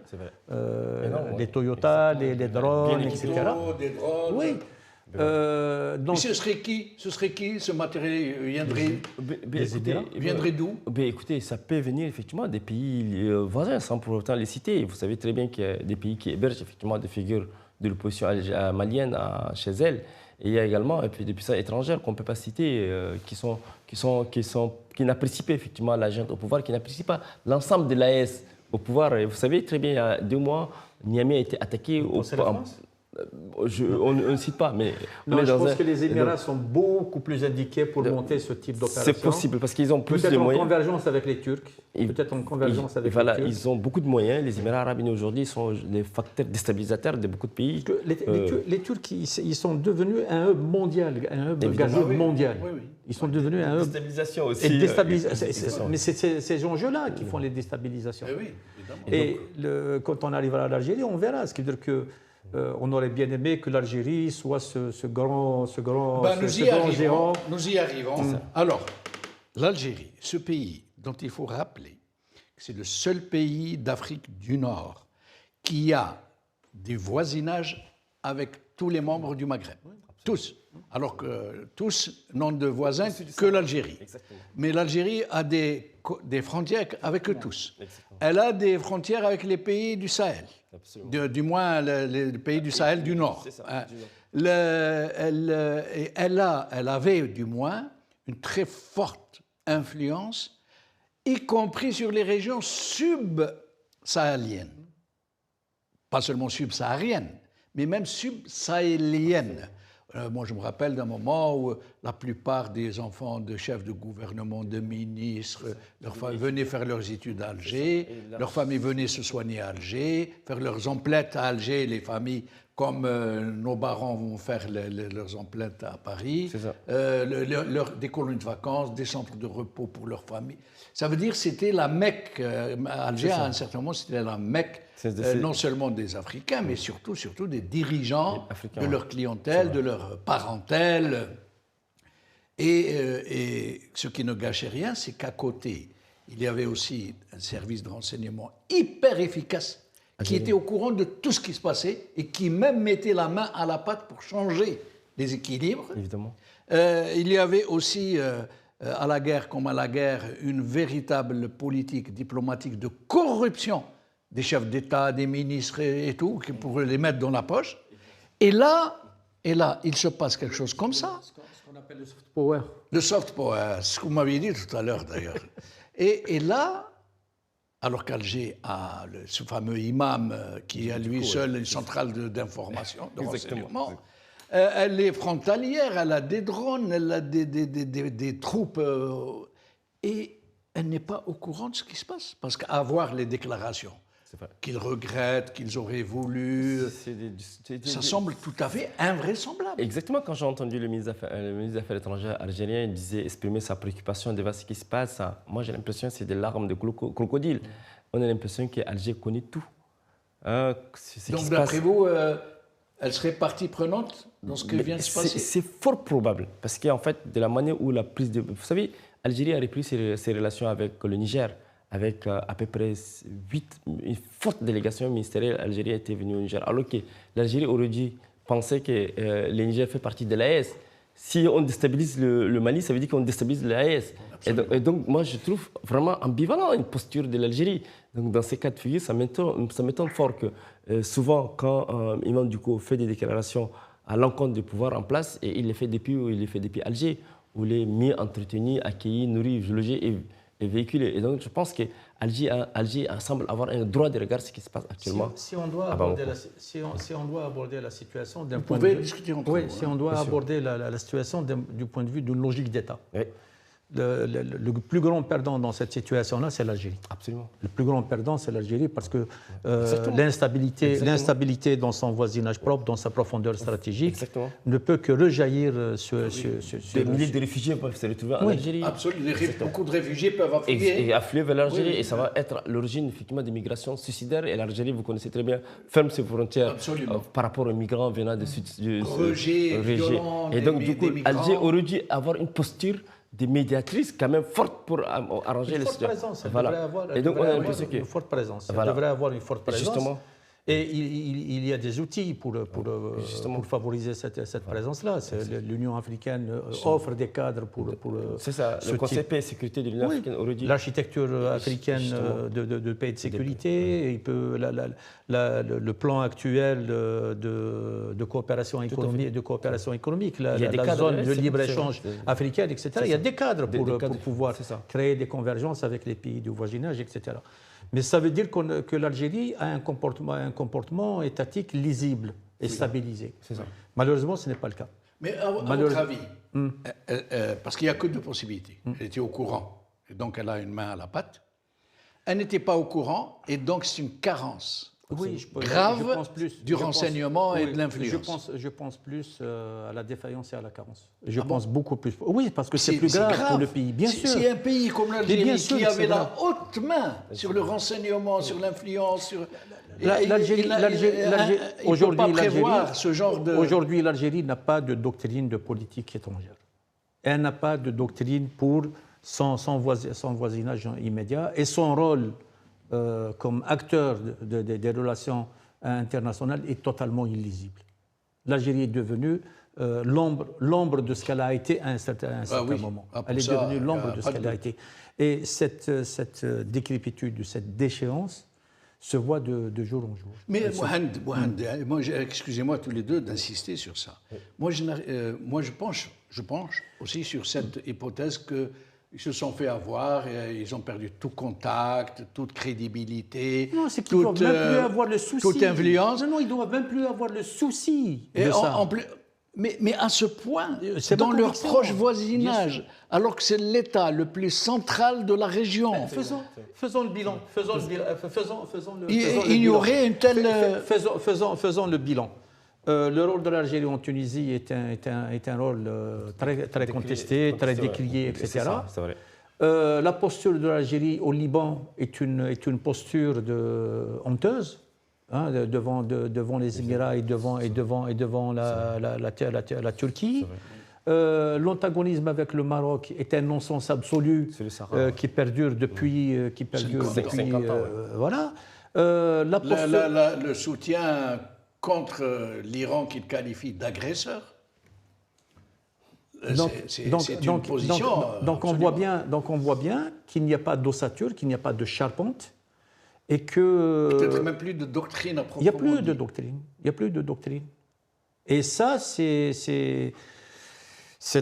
Speaker 2: Les Toyota, les drones, etc.
Speaker 1: Des drones.
Speaker 2: Oui.
Speaker 1: Donc, ce serait qui ce matériel viendrait d'où?
Speaker 3: Écoutez, ça peut venir effectivement des pays voisins, sans pour autant les citer. Vous savez très bien qu'il y a des pays qui hébergent effectivement des figures de l'opposition malienne chez elles. Et il y a également des puissances étrangères qu'on ne peut pas citer, qui n'apprécient pas effectivement la junte au pouvoir, qui n'apprécient pas l'ensemble de l'AES au pouvoir. Et vous savez très bien, il y a 2 mois, Niamey a été attaqué. On ne cite pas, mais...
Speaker 2: Non, je pense que les Émirats sont beaucoup plus indiqués pour monter ce type d'opération.
Speaker 3: C'est possible, parce qu'ils ont plus de
Speaker 2: moyens.
Speaker 3: Peut-être
Speaker 2: en convergence avec les Turcs. Peut-être en convergence avec les Turcs.
Speaker 3: Ils ont beaucoup de moyens. Les Émirats arabes unis aujourd'hui sont les facteurs déstabilisateurs de beaucoup de pays.
Speaker 2: Les Turcs, ils sont devenus un hub mondial, un hub gazier mondial. Oui, oui. Ils sont devenus un hub...
Speaker 3: Déstabilisation aussi.
Speaker 2: Mais c'est ces enjeux-là qui font les déstabilisations.
Speaker 1: Oui, évidemment.
Speaker 2: Et quand on arrivera à l'Algérie, on verra. Ce qui veut dire que on aurait bien aimé que l'Algérie soit ce grand géant.
Speaker 1: Nous y arrivons. Alors, l'Algérie, ce pays dont il faut rappeler que c'est le seul pays d'Afrique du Nord qui a des voisinages avec tous les membres du Maghreb. Tous. Alors que tous n'ont de voisins que l'Algérie. Mais l'Algérie a des frontières avec eux tous. Elle a des frontières avec les pays du Sahel. Du moins les pays du Sahel du Nord. Elle avait du moins une très forte influence, y compris sur les régions subsahaliennes. Pas seulement subsahariennes, mais même subsahéliennes. Moi, je me rappelle d'un moment où la plupart des enfants de chefs de gouvernement, de ministres, leurs familles venaient faire leurs études à Alger, leurs familles venaient se soigner à Alger, faire leurs emplettes à Alger, les familles comme nos barons vont faire leurs emplettes à Paris, des colonies de vacances, des centres de repos pour leurs familles. Ça veut dire que c'était la Mecque. Alger, à un certain moment, c'était la Mecque, non seulement des Africains, mais surtout des dirigeants de leur clientèle, de leur parentèle. Et ce qui ne gâchait rien, c'est qu'à côté, il y avait aussi un service de renseignement hyper efficace qui était au courant de tout ce qui se passait et qui même mettait la main à la pâte pour changer les équilibres.
Speaker 3: Évidemment.
Speaker 1: Il y avait aussi, à la guerre comme à la guerre, une véritable politique diplomatique de corruption des chefs d'État, des ministres et tout, pour les mettre dans la poche. Et là, il se passe quelque chose comme ça.
Speaker 2: Ce qu'on appelle le soft power.
Speaker 1: Le soft power, ce que vous m'aviez dit tout à l'heure d'ailleurs. Et là, alors qu'Alger a ce fameux imam qui est à lui seul une centrale d'information, de renseignement, elle est frontalière, elle a des drones, elle a des troupes, et elle n'est pas au courant de ce qui se passe. Parce qu'à voir les déclarations qu'ils regrettent, qu'ils auraient voulu, ça semble tout à fait invraisemblable.
Speaker 3: Exactement, quand j'ai entendu le ministre des Affaires étrangères algérien, il disait exprimer sa préoccupation devant ce qui se passe, moi j'ai l'impression que c'est des larmes de crocodile. On a l'impression qu'Alger connaît tout.
Speaker 1: Donc d'après vous, elle serait partie prenante dans ce qui vient de se passer?
Speaker 3: C'est fort probable, parce qu'en fait, de la manière où la prise de... Vous savez, Algérie a repris ses relations avec le Niger, avec à peu près une forte délégation ministérielle algérienne était venue au Niger, alors que l'Algérie aurait dû penser que le Niger fait partie de l'AES. Si on déstabilise le Mali, ça veut dire qu'on déstabilise l'AES. Et donc, moi, je trouve vraiment ambivalent une posture de l'Algérie. Donc, dans ces cas de figure, ça m'étonne fort que souvent, quand Imam Duco fait des déclarations à l'encontre du pouvoir en place, et il les fait depuis Alger, où il est mis, entretenu, accueilli, nourri, logé et véhiculé. Et donc, je pense qu'Alger semble avoir un droit de regard ce qui se passe actuellement.
Speaker 2: Si on doit aborder la situation d'un point
Speaker 1: de vue... discuter entre
Speaker 2: vous, si on doit aborder la situation du point de vue d'une logique d'État. Oui. Le plus grand perdant dans cette situation-là, c'est l'Algérie.
Speaker 3: Absolument.
Speaker 2: Le plus grand perdant, c'est l'Algérie parce que l'instabilité dans son voisinage propre, dans sa profondeur stratégique, ne peut que rejaillir
Speaker 3: Des milliers de réfugiés peuvent se retrouver en Algérie.
Speaker 1: Absolument. Beaucoup de réfugiés peuvent affluer.
Speaker 3: Et affluer vers l'Algérie. Et ça va être l'origine effectivement des migrations suicidaires. Et l'Algérie, vous connaissez très bien, ferme ses frontières par rapport aux migrants venant de sud.
Speaker 1: Rejet, violent.
Speaker 3: Et donc, du coup, Alger aurait dû avoir une posture des médiatrices quand même fortes pour arranger les situations.
Speaker 2: Et donc on a l'impression qu'il y a une forte présence. Elle devrait avoir une forte présence. Justement. Et il y a des outils pour favoriser cette présence-là. L'Union africaine offre des cadres pour
Speaker 3: c'est ça, le Conseil paix et sécurité de l'Union africaine aurait dit.
Speaker 2: L'architecture africaine de paix et de sécurité, le plan actuel de coopération économique, la zone de libre-échange africaine, etc. Il y a des cadres pour pouvoir créer des convergences avec les pays du voisinage, etc. Mais ça veut dire que l'Algérie a un comportement étatique lisible. et stabilisée. Malheureusement, ce n'est pas le cas.
Speaker 1: Mais à votre avis, parce qu'il n'y a que deux possibilités. Elle était au courant, et donc elle a une main à la pâte. Elle n'était pas au courant, et donc c'est une carence grave du renseignement et de l'influence.
Speaker 2: Je pense plus à la défaillance et à la carence. Je pense beaucoup plus. Oui, parce que c'est plus grave pour le pays, bien sûr.
Speaker 1: C'est un pays comme l'Algérie qui avait la haute main sur le renseignement, sur l'influence, sur...
Speaker 2: Aujourd'hui, l'Algérie n'a pas de doctrine de politique étrangère. Elle n'a pas de doctrine pour son voisinage immédiat, et son rôle comme acteur des relations internationales est totalement illisible. L'Algérie est devenue l'ombre de ce qu'elle a été à un certain moment. Elle est devenue l'ombre de ce qu'elle a été. Et cette décrépitude, cette déchéance se voit de jour en jour.
Speaker 1: Mais Mohand, excusez-moi tous les deux d'insister sur ça. Moi, je penche aussi sur cette hypothèse qu'ils se sont fait avoir, et ils ont perdu tout contact, toute crédibilité,
Speaker 2: non, c'est qu'ils ne doivent même plus avoir le souci.
Speaker 1: Toute influence.
Speaker 2: Non, ils ne doivent même plus avoir le souci de ça.
Speaker 1: Mais à ce point, dans leur proche voisinage, alors que c'est l'État le plus central de la région.
Speaker 2: Faisons le bilan.
Speaker 1: Il y aurait une telle...
Speaker 2: Faisons le bilan. Le rôle de l'Algérie en Tunisie est un rôle très contesté, très décrié, etc.
Speaker 3: C'est vrai.
Speaker 2: La posture de l'Algérie au Liban est une posture honteuse, hein, devant les Émirats et devant la Turquie. L'antagonisme avec le Maroc est un non-sens absolu qui perdure depuis... voilà.
Speaker 1: Le soutien contre l'Iran qu'il qualifie d'agresseur. C'est une position...
Speaker 2: Donc on voit bien qu'il n'y a pas d'ossature, qu'il n'y a pas de charpente, et que...
Speaker 1: Peut-être même plus de doctrine à proprement
Speaker 2: Il n'y a plus de doctrine. Et ça, c'est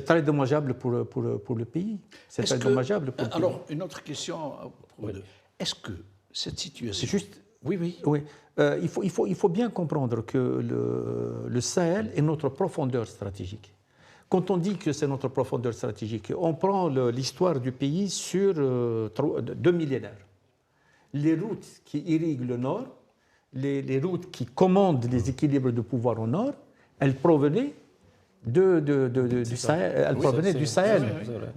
Speaker 2: très dommageable pour le pays. C'est très dommageable pour le pays.
Speaker 1: Alors, une autre question. Est-ce que cette situation...
Speaker 2: C'est juste... Oui. Il faut bien comprendre que le Sahel est notre profondeur stratégique. Quand on dit que c'est notre profondeur stratégique, on prend l'histoire du pays sur 2 millénaires. Les routes qui irriguent le nord, les routes qui commandent les équilibres de pouvoir au nord, elles provenaient du Sahel. Elles provenaient du Sahel.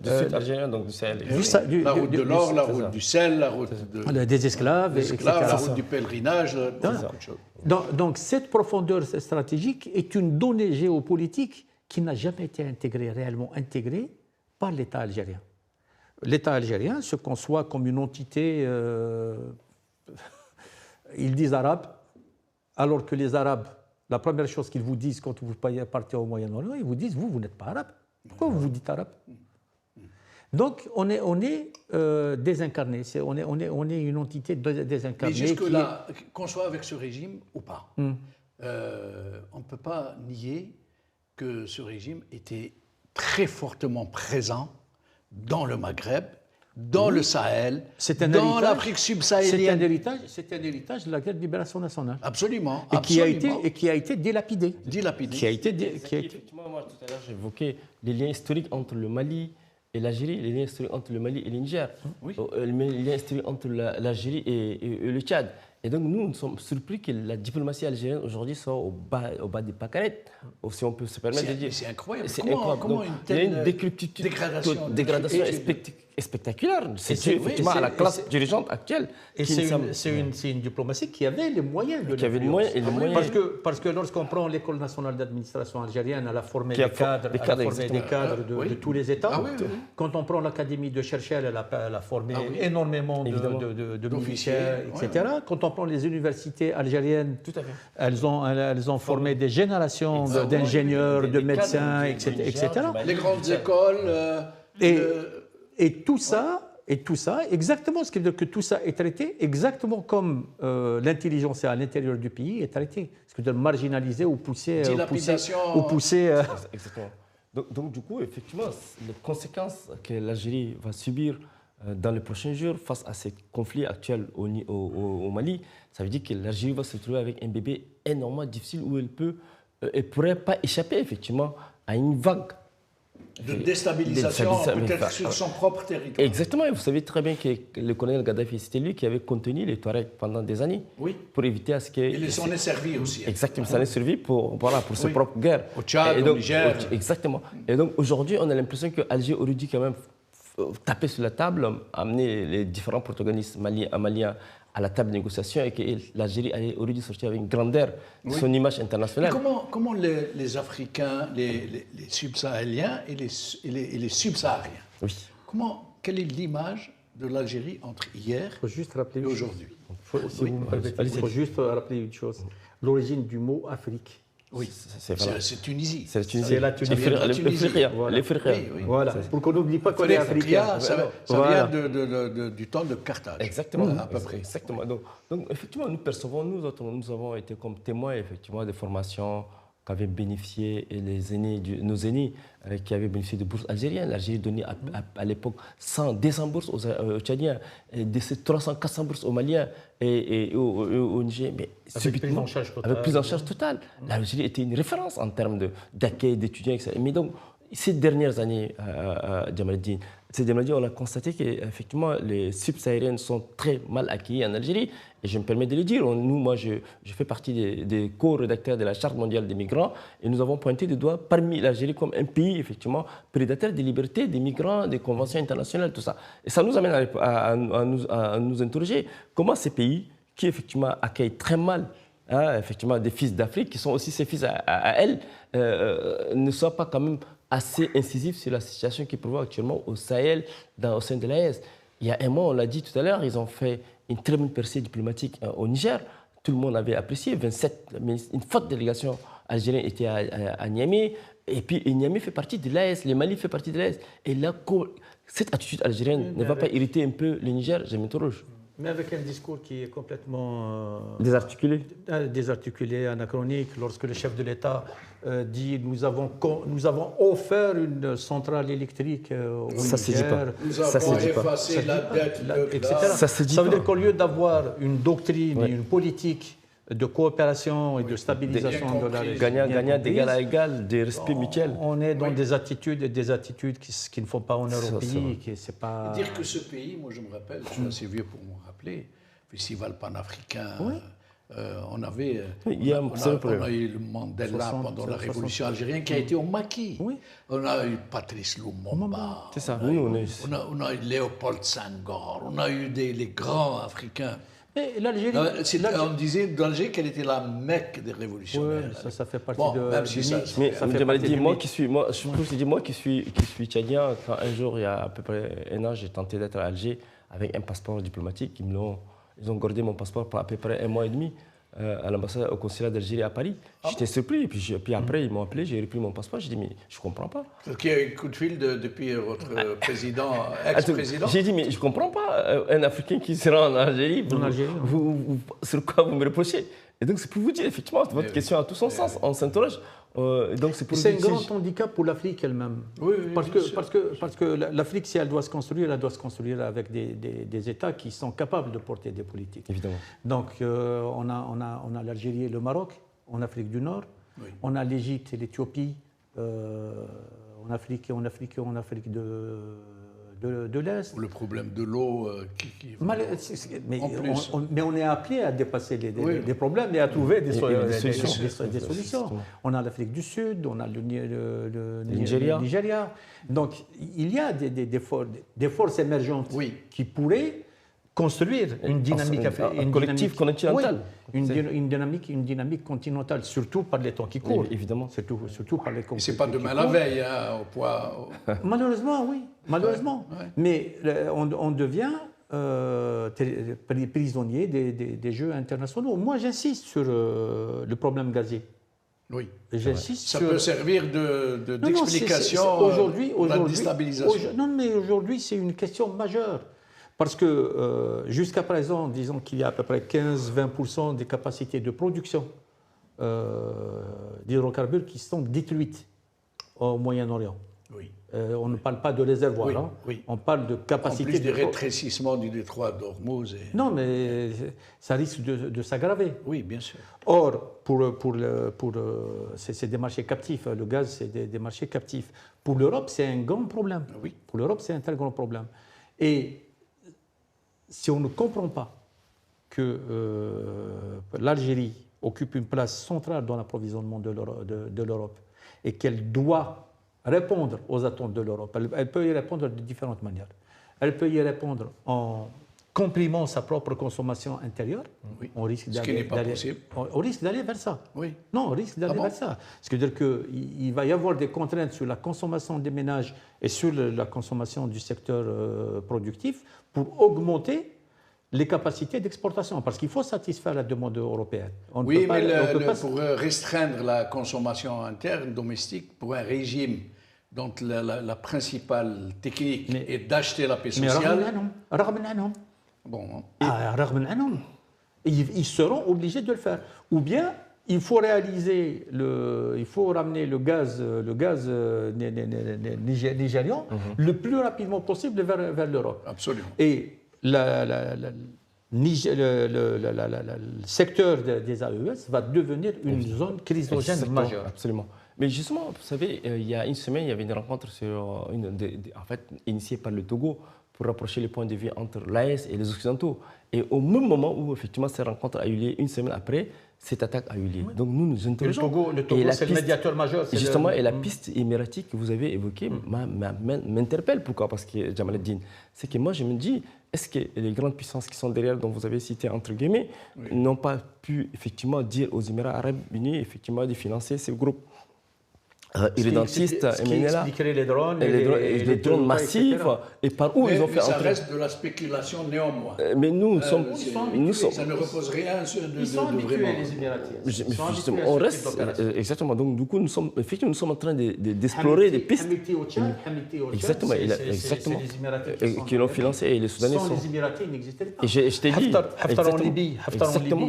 Speaker 3: Du sud algérien, donc du Sahel.
Speaker 1: La route de l'or, la route du sel, la route
Speaker 2: des esclaves, etc.
Speaker 1: La route du pèlerinage, beaucoup de choses.
Speaker 2: Donc cette profondeur stratégique est une donnée géopolitique qui n'a jamais été réellement intégrée par l'État algérien. L'État algérien se conçoit comme une entité, ils disent arabe, alors que les Arabes, la première chose qu'ils vous disent quand vous partez au Moyen-Orient, ils vous disent, vous n'êtes pas arabe. Pourquoi vous vous dites arabe? Donc on est désincarné, on est une entité désincarnée.
Speaker 1: Mais jusque-là, qu'on soit avec ce régime ou pas, on ne peut pas nier que ce régime était très fortement présent dans le Maghreb, dans le Sahel, dans l'Afrique subsaharienne.
Speaker 2: C'est un héritage de la guerre de libération nationale.
Speaker 1: Absolument.
Speaker 2: Et qui a été dilapidé.
Speaker 3: Effectivement, moi, tout à l'heure, j'évoquais les liens historiques entre le Mali et l'Algérie, les liens historiques entre le Mali et le Niger, les liens historiques entre l'Algérie et le Tchad. Et donc, nous sommes surpris que la diplomatie algérienne aujourd'hui soit au bas des pâquerettes, si on peut se permettre de dire.
Speaker 1: C'est incroyable.
Speaker 3: Comment une telle dégradation spectaculaire. C'est effectivement à la classe dirigeante actuelle.
Speaker 2: Et c'est une diplomatie qui avait les moyens de l'influence. Parce que lorsqu'on prend l'École nationale d'administration algérienne, elle a formé des cadres de tous les États. Quand on prend l'Académie de Cherchel, elle a formé énormément de militaires, etc. Quand on prend les universités algériennes, elles ont formé des générations d'ingénieurs, de médecins, etc.
Speaker 1: Les grandes écoles...
Speaker 2: Et tout ça, exactement ce qui veut dire que tout ça est traité exactement comme l'intelligence à l'intérieur du pays est traitée. Ce qui veut dire marginaliser ou pousser.
Speaker 3: Exactement. Donc, du coup, effectivement, les conséquences que l'Algérie va subir dans les prochains jours, face à ces conflits actuels au Mali, ça veut dire que l'Algérie va se retrouver avec un bébé énormément difficile où elle ne pourrait pas échapper effectivement à une vague
Speaker 1: de déstabilisation, peut-être sur son propre territoire.
Speaker 3: Exactement. Et vous savez très bien que le colonel Gaddafi, c'était lui qui avait contenu les Touaregs pendant des années.
Speaker 1: Oui.
Speaker 3: Pour éviter à ce que...
Speaker 1: Il s'en est servi aussi.
Speaker 3: Exactement. Il s'en est servi pour ses propres guerres.
Speaker 1: Au Tchad, au Niger.
Speaker 3: Exactement. Et donc aujourd'hui, on a l'impression que Alger aurait dû quand même taper sur la table, amener les différents protagonistes maliens à la table de négociation et que l'Algérie aurait dû sortir avec une grandeur de son image internationale.
Speaker 1: Mais comment les Africains, les subsahéliens et les subsahariens, quelle est l'image de l'Algérie entre hier et aujourd'hui?
Speaker 2: Il faut juste rappeler une chose. L'origine du mot Afrique.
Speaker 1: Oui, c'est Tunisie.
Speaker 3: C'est Tunisie.
Speaker 2: La Tunisie. Voilà. Pour qu'on n'oublie pas qu'on est africain.
Speaker 1: Ça vient du temps de Carthage.
Speaker 3: Exactement.
Speaker 1: À peu près.
Speaker 3: Exactement. Donc, effectivement, nous percevons, nous avons été comme témoins effectivement des formations qu'avaient bénéficié nos aînés qui avaient bénéficié de bourses algériennes. L'Algérie donnait à l'époque 200 bourses aux Tchadiens, et de ces 300, 400 bourses aux Maliens et au Niger. Mais
Speaker 2: avec prise en charge totale.
Speaker 3: L'Algérie était une référence en termes d'accueil d'étudiants, etc. Mais donc, ces dernières années, Djamaldine, on a constaté qu'effectivement, les subsahariennes sont très mal accueillis en Algérie. Et je me permets de le dire, moi, je fais partie des co-rédacteurs de la Charte mondiale des migrants et nous avons pointé du doigt parmi l'Algérie comme un pays, effectivement, prédateur des libertés des migrants, des conventions internationales, tout ça. Et ça nous amène à nous interroger comment ces pays, qui effectivement accueillent très mal effectivement, des fils d'Afrique, qui sont aussi ses fils à elles, ne soient pas quand même assez incisifs sur la situation qui prévaut actuellement au Sahel, au sein de l'AES. Il y a un mois, on l'a dit tout à l'heure, ils ont fait une très bonne percée diplomatique au Niger. Tout le monde avait apprécié. Une forte délégation algérienne était à Niamey. Et puis Niamey fait partie de l'AES, le Mali fait partie de l'AES. Et là, cette attitude algérienne ne va pas irriter un peu le Niger? Je m'interroge.
Speaker 2: Mais avec un discours qui est complètement désarticulé, anachronique, lorsque le chef de l'État dit nous avons offert une centrale électrique au Niger.
Speaker 3: Ça se dit pas.
Speaker 1: Nous avons effacé la dette,
Speaker 2: etc. Ça veut dire qu'au lieu d'avoir une doctrine et une politique de coopération et de stabilisation de la région,
Speaker 3: gagnant d'égal à égal, des respects mutuels.
Speaker 2: On est dans des attitudes qui ne font pas honneur au pays. C'est pas...
Speaker 1: Dire que ce pays, moi je me rappelle, je suis assez vieux pour me rappeler, Festival panafricain, on a eu le Mandela pendant la révolution algérienne qui a été au maquis. Oui. On a eu Patrice Lumumba.
Speaker 3: C'est ça.
Speaker 1: On a eu Léopold Senghor. On a eu les grands Africains.
Speaker 2: Et l'Algérie,
Speaker 1: on disait d'Alger qu'elle était la Mecque des révolutionnaires.
Speaker 2: Oui, ça fait partie de...
Speaker 1: Même si ça
Speaker 3: fait moi qui suis tchadien, quand un jour, il y a à peu près un an, j'ai tenté d'être à Alger avec un passeport diplomatique. Ils ont gardé mon passeport pour à peu près un mois et demi à l'ambassade, au consulat d'Algérie à Paris. J'étais surpris. Et puis après, ils m'ont appelé, j'ai repris mon passeport. J'ai dit, mais je ne comprends pas.
Speaker 1: Parce qu'il y a eu un coup de fil depuis votre ex-président.
Speaker 3: J'ai dit, mais je ne comprends pas. Un Africain qui se rend en Algérie, sur quoi vous me reprochez? Et donc, c'est pour vous dire, effectivement, votre question a tout son sens. On s'interroge.
Speaker 2: C'est un grand handicap pour l'Afrique elle-même.
Speaker 1: Oui,
Speaker 2: parce que l'Afrique, si elle doit se construire avec des États qui sont capables de porter des politiques.
Speaker 3: Évidemment.
Speaker 2: Donc, on a l'Algérie et le Maroc en Afrique du Nord. Oui. On a l'Égypte et l'Éthiopie en Afrique de l'Est.
Speaker 1: Le problème de l'eau
Speaker 2: mais on est appelé à dépasser des problèmes et à trouver des solutions. On a l'Afrique du Sud, on a le Nigeria. Donc il y a des forces émergentes qui pourraient construire une dynamique
Speaker 3: collective continentale.
Speaker 2: Une dynamique continentale, surtout par les temps qui courent.
Speaker 3: Évidemment.
Speaker 2: Surtout par les
Speaker 1: conflits. C'est pas demain la veille, au poids.
Speaker 2: Malheureusement, oui. Malheureusement. Ouais. Mais on devient prisonnier des jeux internationaux. Moi, j'insiste sur le problème gazier.
Speaker 1: Oui.
Speaker 2: J'insiste
Speaker 1: ça peut servir d'explication de la déstabilisation.
Speaker 2: Non, mais aujourd'hui, c'est une question majeure. Parce que jusqu'à présent, disons qu'il y a à peu près 15-20% des capacités de production d'hydrocarbures qui sont détruites au Moyen-Orient.
Speaker 1: Oui.
Speaker 2: On ne parle pas de réservoir,
Speaker 1: Oui,
Speaker 2: hein.
Speaker 1: oui.
Speaker 2: On parle de capacité.
Speaker 1: En plus du rétrécissement du détroit d'Ormuz.
Speaker 2: Non, mais ça risque de s'aggraver.
Speaker 1: Oui, bien sûr.
Speaker 2: Or, c'est des marchés captifs. Le gaz, c'est des marchés captifs. Pour l'Europe, c'est un grand problème.
Speaker 1: Oui.
Speaker 2: Pour l'Europe, c'est un tel grand problème. Et si on ne comprend pas que l'Algérie occupe une place centrale dans l'approvisionnement de l'Europe et qu'elle doit répondre aux attentes de l'Europe, elle peut y répondre de différentes manières. Elle peut y répondre en comprimant sa propre consommation intérieure.
Speaker 1: Oui.
Speaker 2: On risque
Speaker 1: Ce qui n'est pas possible.
Speaker 2: On risque d'aller vers ça.
Speaker 1: Oui.
Speaker 2: Non, on risque d'aller vers ça. Ce qui veut dire qu'il va y avoir des contraintes sur la consommation des ménages et sur la consommation du secteur productif pour augmenter les capacités d'exportation, parce qu'il faut satisfaire la demande européenne.
Speaker 1: Oui, mais pour restreindre la consommation interne domestique, pour un régime dont la principale technique est d'acheter la paix sociale. Bon.
Speaker 2: Ils seront obligés de le faire. Ou bien, il faut ramener le gaz nigérian le plus rapidement possible vers l'Europe.
Speaker 1: Absolument.
Speaker 2: Et le secteur des AES va devenir une zone chrysogène majeure.
Speaker 3: Absolument. Mais justement, vous savez, il y a une semaine, il y avait une rencontre initiée par le Togo pour rapprocher les points de vue entre l'AES et les Occidentaux. Et au même moment où, effectivement, cette rencontre a eu lieu, une semaine après, cette attaque a eu lieu. Oui. Donc nous nous interrogeons.
Speaker 2: Le Togo c'est le médiateur majeur.
Speaker 3: Justement, et la piste émiratique que vous avez évoquée m'interpelle. Pourquoi? Parce que Jamal el-Din, c'est que moi je me dis, est-ce que les grandes puissances qui sont derrière, dont vous avez cité entre guillemets, n'ont pas pu effectivement dire aux Émirats arabes unis effectivement de financer ces groupes irrédentistes,
Speaker 2: qui expliquerait les drones,
Speaker 3: les drones massifs, etc. Et par où ils ont fait
Speaker 1: entrer. Ça reste de la spéculation néanmoins.
Speaker 3: Mais nous sommes,
Speaker 1: ça ne repose rien sur
Speaker 2: ils sont habitués, les Émiratis.
Speaker 3: On reste exactement. Donc du coup, nous sommes en train d'explorer des pistes. Exactement, exactement. Qui l'ont financé et les Soudanais
Speaker 2: sans les Émiratis, ils n'existeraient pas.
Speaker 3: Et je t'ai dit.
Speaker 2: Haftar en Libye,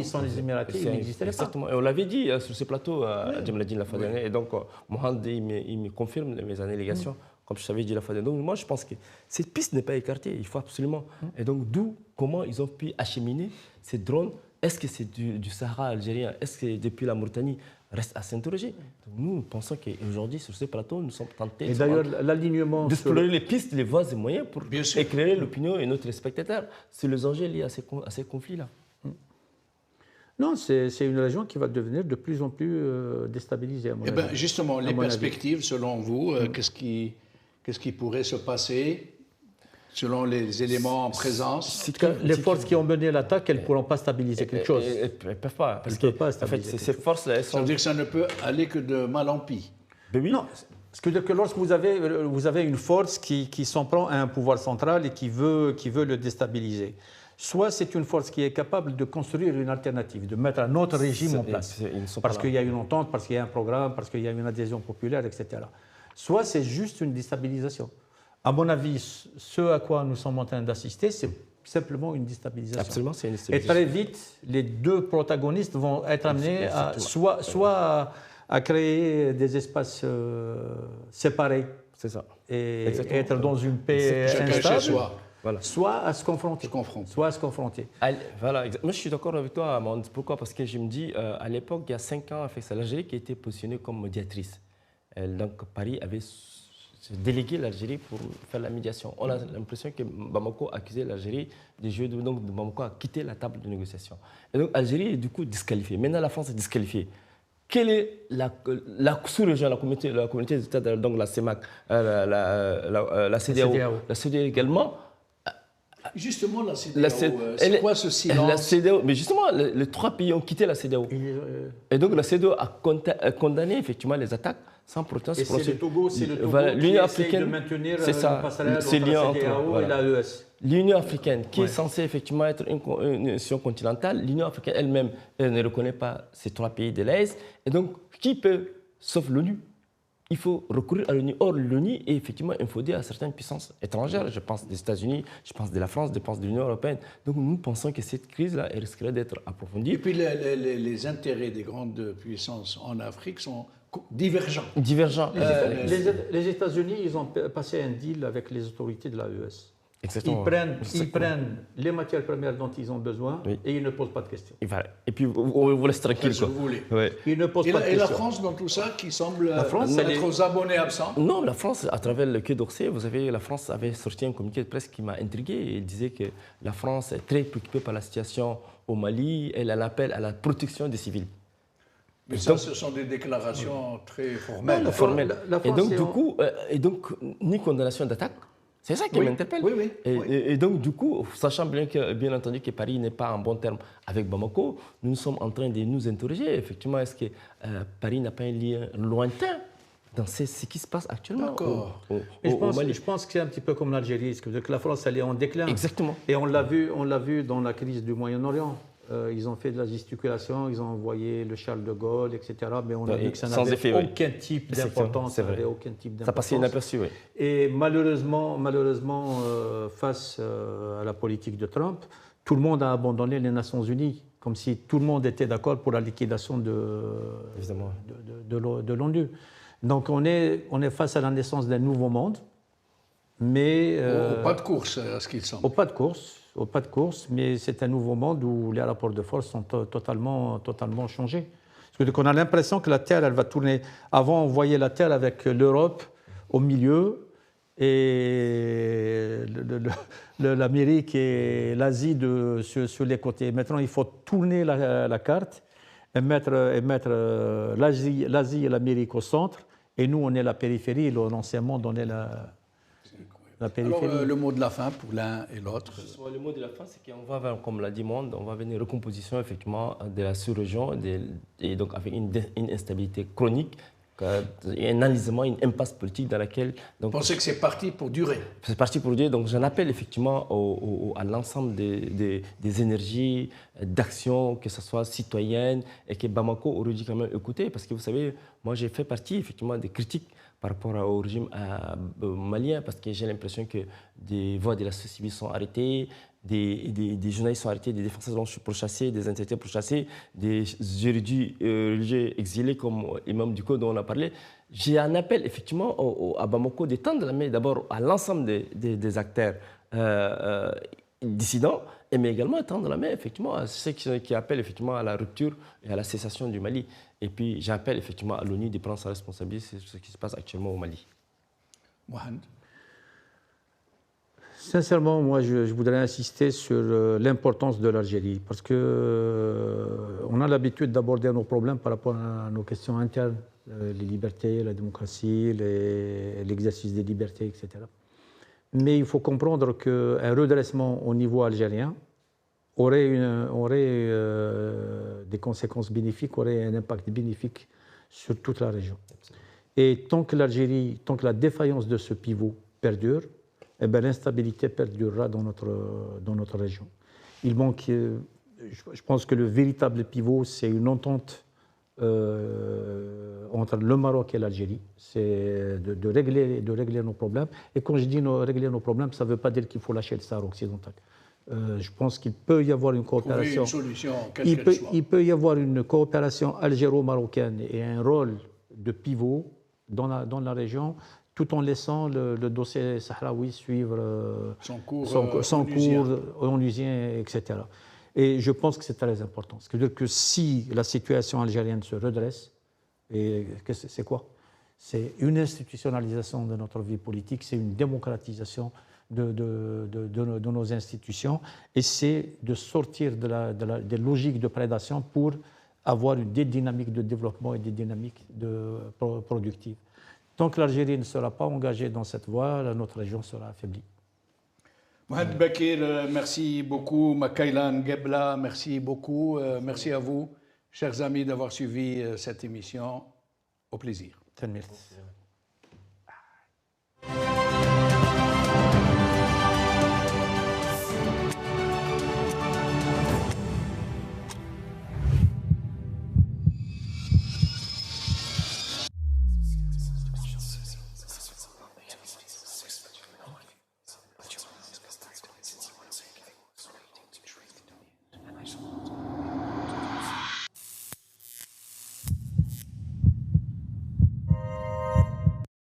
Speaker 2: sans les Émiratis, il n'existerait pas.
Speaker 3: Exactement. Et on l'avait dit sur ce plateau à Jamal el-Din la fois dernière. Et donc Mohamed, il me confirme mes allégations, comme je t'avais dit la fois dernière. Donc moi, je pense que cette piste n'est pas écartée, il faut absolument. Et donc, d'où, comment ils ont pu acheminer ces drones? Est-ce que c'est du Sahara algérien? Est-ce que depuis la Mauritanie? Reste à s'interroger. Nous pensons qu'aujourd'hui, sur ce plateau, nous sommes tentés d'explorer les pistes, les voies et moyens pour éclairer l'opinion et notre spectateur sur les enjeux liés à ces conflits-là.
Speaker 2: Non, c'est une région qui va devenir de plus en plus déstabilisée, à mon avis.
Speaker 1: Justement, les perspectives, selon vous, qu'est-ce qui pourrait se passer selon les éléments en présence?
Speaker 2: Les forces qui ont mené l'attaque, elles ne pourront pas stabiliser quelque chose.
Speaker 3: Elles ne peuvent pas. Parce que, en fait, ces forces-là, elles sont...
Speaker 1: Ça veut dire que ça ne peut aller que de mal en pis.
Speaker 3: Oui.
Speaker 2: Non. Ce qui veut dire que lorsque vous avez une force qui s'en prend à un pouvoir central et qui veut le déstabiliser, soit c'est une force qui est capable de construire une alternative, de mettre un autre régime en place, parce qu'il y a une entente, parce qu'il y a un programme, parce qu'il y a une adhésion populaire, etc. Soit c'est juste une déstabilisation. À mon avis, ce à quoi nous sommes en train d'assister, c'est simplement une déstabilisation.
Speaker 3: Absolument, c'est une déstabilisation.
Speaker 2: Et très vite, les deux protagonistes vont être amenés à soit à créer des espaces séparés,
Speaker 3: c'est ça,
Speaker 2: et être dans une paix instable.
Speaker 1: Voilà.
Speaker 2: Soit à se confronter.
Speaker 3: Voilà. Moi, je suis d'accord avec toi, Amand. Pourquoi? Parce que je me dis, à l'époque, il y a 5 ans, c'est l'Algérie qui était positionnée comme médiatrice. Donc, Paris avait délégué l'Algérie pour faire la médiation. On a l'impression que Bamako a accusé l'Algérie des jeux, donc Bamako a quitté la table de négociation. Et donc, l'Algérie est du coup disqualifiée. Maintenant, la France est disqualifiée. Quelle est la sous-région, la communauté des États, donc la CEMAC, la CEDEAO, la CEDEAO également?
Speaker 1: Justement, la CEDEAO, c'est quoi ce silence?
Speaker 3: La CEDEAO, mais justement, les 3 pays ont quitté la CEDEAO. Et donc, la CEDEAO a condamné effectivement les attaques sans pourtant se prononcer.
Speaker 2: C'est le Togo qui essaie de maintenir une passerelle entre la CEDEAO et l'AES.
Speaker 3: L'Union africaine, qui est censée effectivement être une nation continentale, l'Union africaine elle-même, elle ne reconnaît pas ces 3 pays de l'AES. Et donc, qui peut, sauf l'ONU? Il faut recourir à l'ONU. Or, l'ONU est effectivement infodée à certaines puissances étrangères. Je pense des États-Unis, je pense de la France, je pense de l'Union européenne. Donc, nous pensons que cette crise-là risquerait d'être approfondie.
Speaker 1: Et puis, les intérêts des grandes puissances en Afrique sont divergents.
Speaker 3: Divergents.
Speaker 2: Les États-Unis, ils ont passé un deal avec les autorités de l'AES.
Speaker 3: Exactement.
Speaker 2: Ils prennent les matières premières dont ils ont besoin et ils ne posent pas de questions.
Speaker 3: Et puis, on vous laisse tranquille.
Speaker 1: Si vous voulez.
Speaker 3: Ouais.
Speaker 2: Ils ne posent pas de questions.
Speaker 1: Et la France dans tout ça qui semble être aux abonnés absents?
Speaker 3: Non, la France, à travers le Quai d'Orsay, vous savez, la France avait sorti un communiqué de presse qui m'a intrigué. Il disait que la France est très préoccupée par la situation au Mali. Elle appelle à la protection des civils.
Speaker 1: Mais ça, ce sont des déclarations très formelles.
Speaker 3: Et donc, ni condamnation d'attaque. C'est ça qui m'interpelle.
Speaker 1: Oui.
Speaker 3: Et donc, du coup, sachant bien entendu que Paris n'est pas en bon terme avec Bamako, nous sommes en train de nous interroger. Effectivement, est-ce que Paris n'a pas un lien lointain dans ce qui se passe actuellement au Mali?
Speaker 2: Je pense que c'est un petit peu comme l'Algérie. C'est-à-dire que la France, elle est en déclin.
Speaker 3: Exactement.
Speaker 2: Et on l'a vu dans la crise du Moyen-Orient. Ils ont fait de la gesticulation, ils ont envoyé le Charles de Gaulle, etc. Mais on a vu que ça n'avait aucun type d'importance.
Speaker 3: Ça passait inaperçu, oui.
Speaker 2: Et malheureusement, face à la politique de Trump, tout le monde a abandonné les Nations Unies, comme si tout le monde était d'accord pour la liquidation de l'ONU. Donc on est face à la naissance d'un nouveau monde, mais...
Speaker 1: au pas de course, à ce qu'il semble.
Speaker 2: Au pas de course, mais c'est un nouveau monde où les rapports de force sont totalement changés. Parce qu'on a l'impression que la Terre, elle va tourner. Avant, on voyait la Terre avec l'Europe au milieu et l'Amérique et l'Asie sur les côtés. Maintenant, il faut tourner la carte et mettre l'Asie et l'Amérique au centre. Et nous, on est la périphérie, l'ancien monde, on est la périphérie.
Speaker 1: Alors, le mot de la fin pour l'un et l'autre.
Speaker 3: Le mot de la fin, c'est qu'on va vers, comme l'a dit Monde, on va vers une recomposition effectivement de la sous-région et donc avec une instabilité chronique, un enlisement, une impasse politique dans laquelle...
Speaker 1: Vous pensez que c'est parti pour durer?
Speaker 3: C'est parti pour durer. Donc j'en appelle effectivement à l'ensemble des énergies, d'actions, que ce soit citoyennes, et que Bamako aurait dû quand même écouter. Parce que vous savez, moi j'ai fait partie effectivement des critiques par rapport au régime malien, parce que j'ai l'impression que des voix de la société civile sont arrêtées, des journalistes sont arrêtés, des défenseurs sont pourchassés, des intellectuels pourchassés, des érudits religieux exilés comme l'imam Duko dont on a parlé. J'ai un appel effectivement à Bamako d'étendre la main d'abord à l'ensemble des acteurs dissidents, mais également étendre la main effectivement à ceux qui appellent effectivement à la rupture et à la cessation du Mali. Et puis j'appelle effectivement à l'ONU de prendre sa responsabilité sur ce qui se passe actuellement au Mali.
Speaker 1: Mohamed.
Speaker 2: Sincèrement, moi, je voudrais insister sur l'importance de l'Algérie, parce qu'on a l'habitude d'aborder nos problèmes par rapport à nos questions internes, les libertés, la démocratie, l'exercice des libertés, etc. Mais il faut comprendre qu'un redressement au niveau algérien aurait des conséquences bénéfiques, aurait un impact bénéfique sur toute la région. Et tant que la défaillance de ce pivot perdure, eh bien, l'instabilité perdurera dans notre région. Il manque, je pense que le véritable pivot, c'est une entente entre le Maroc et l'Algérie. C'est de régler nos problèmes. Et quand je dis régler nos problèmes, ça ne veut pas dire qu'il faut lâcher le Sahara occidental. Je pense qu'il peut y avoir une coopération.
Speaker 1: Trouver une solution,
Speaker 2: il peut y avoir une coopération algéro-marocaine et un rôle de pivot dans la région, tout en laissant le dossier sahraoui suivre son cours onusien, etc. Et je pense que c'est très important. C'est-à-dire que si la situation algérienne se redresse, et c'est quoi? C'est une institutionnalisation de notre vie politique, c'est une démocratisation de nos institutions, et c'est de sortir des logiques de prédation pour avoir des dynamiques de développement et des dynamiques productives. Tant que l'Algérie ne sera pas engagée dans cette voie, notre région sera affaiblie.
Speaker 1: Mohamed Bakir, merci beaucoup. Makailan Gebla, merci beaucoup. Merci à vous, chers amis, d'avoir suivi cette émission. Au plaisir.
Speaker 2: Merci.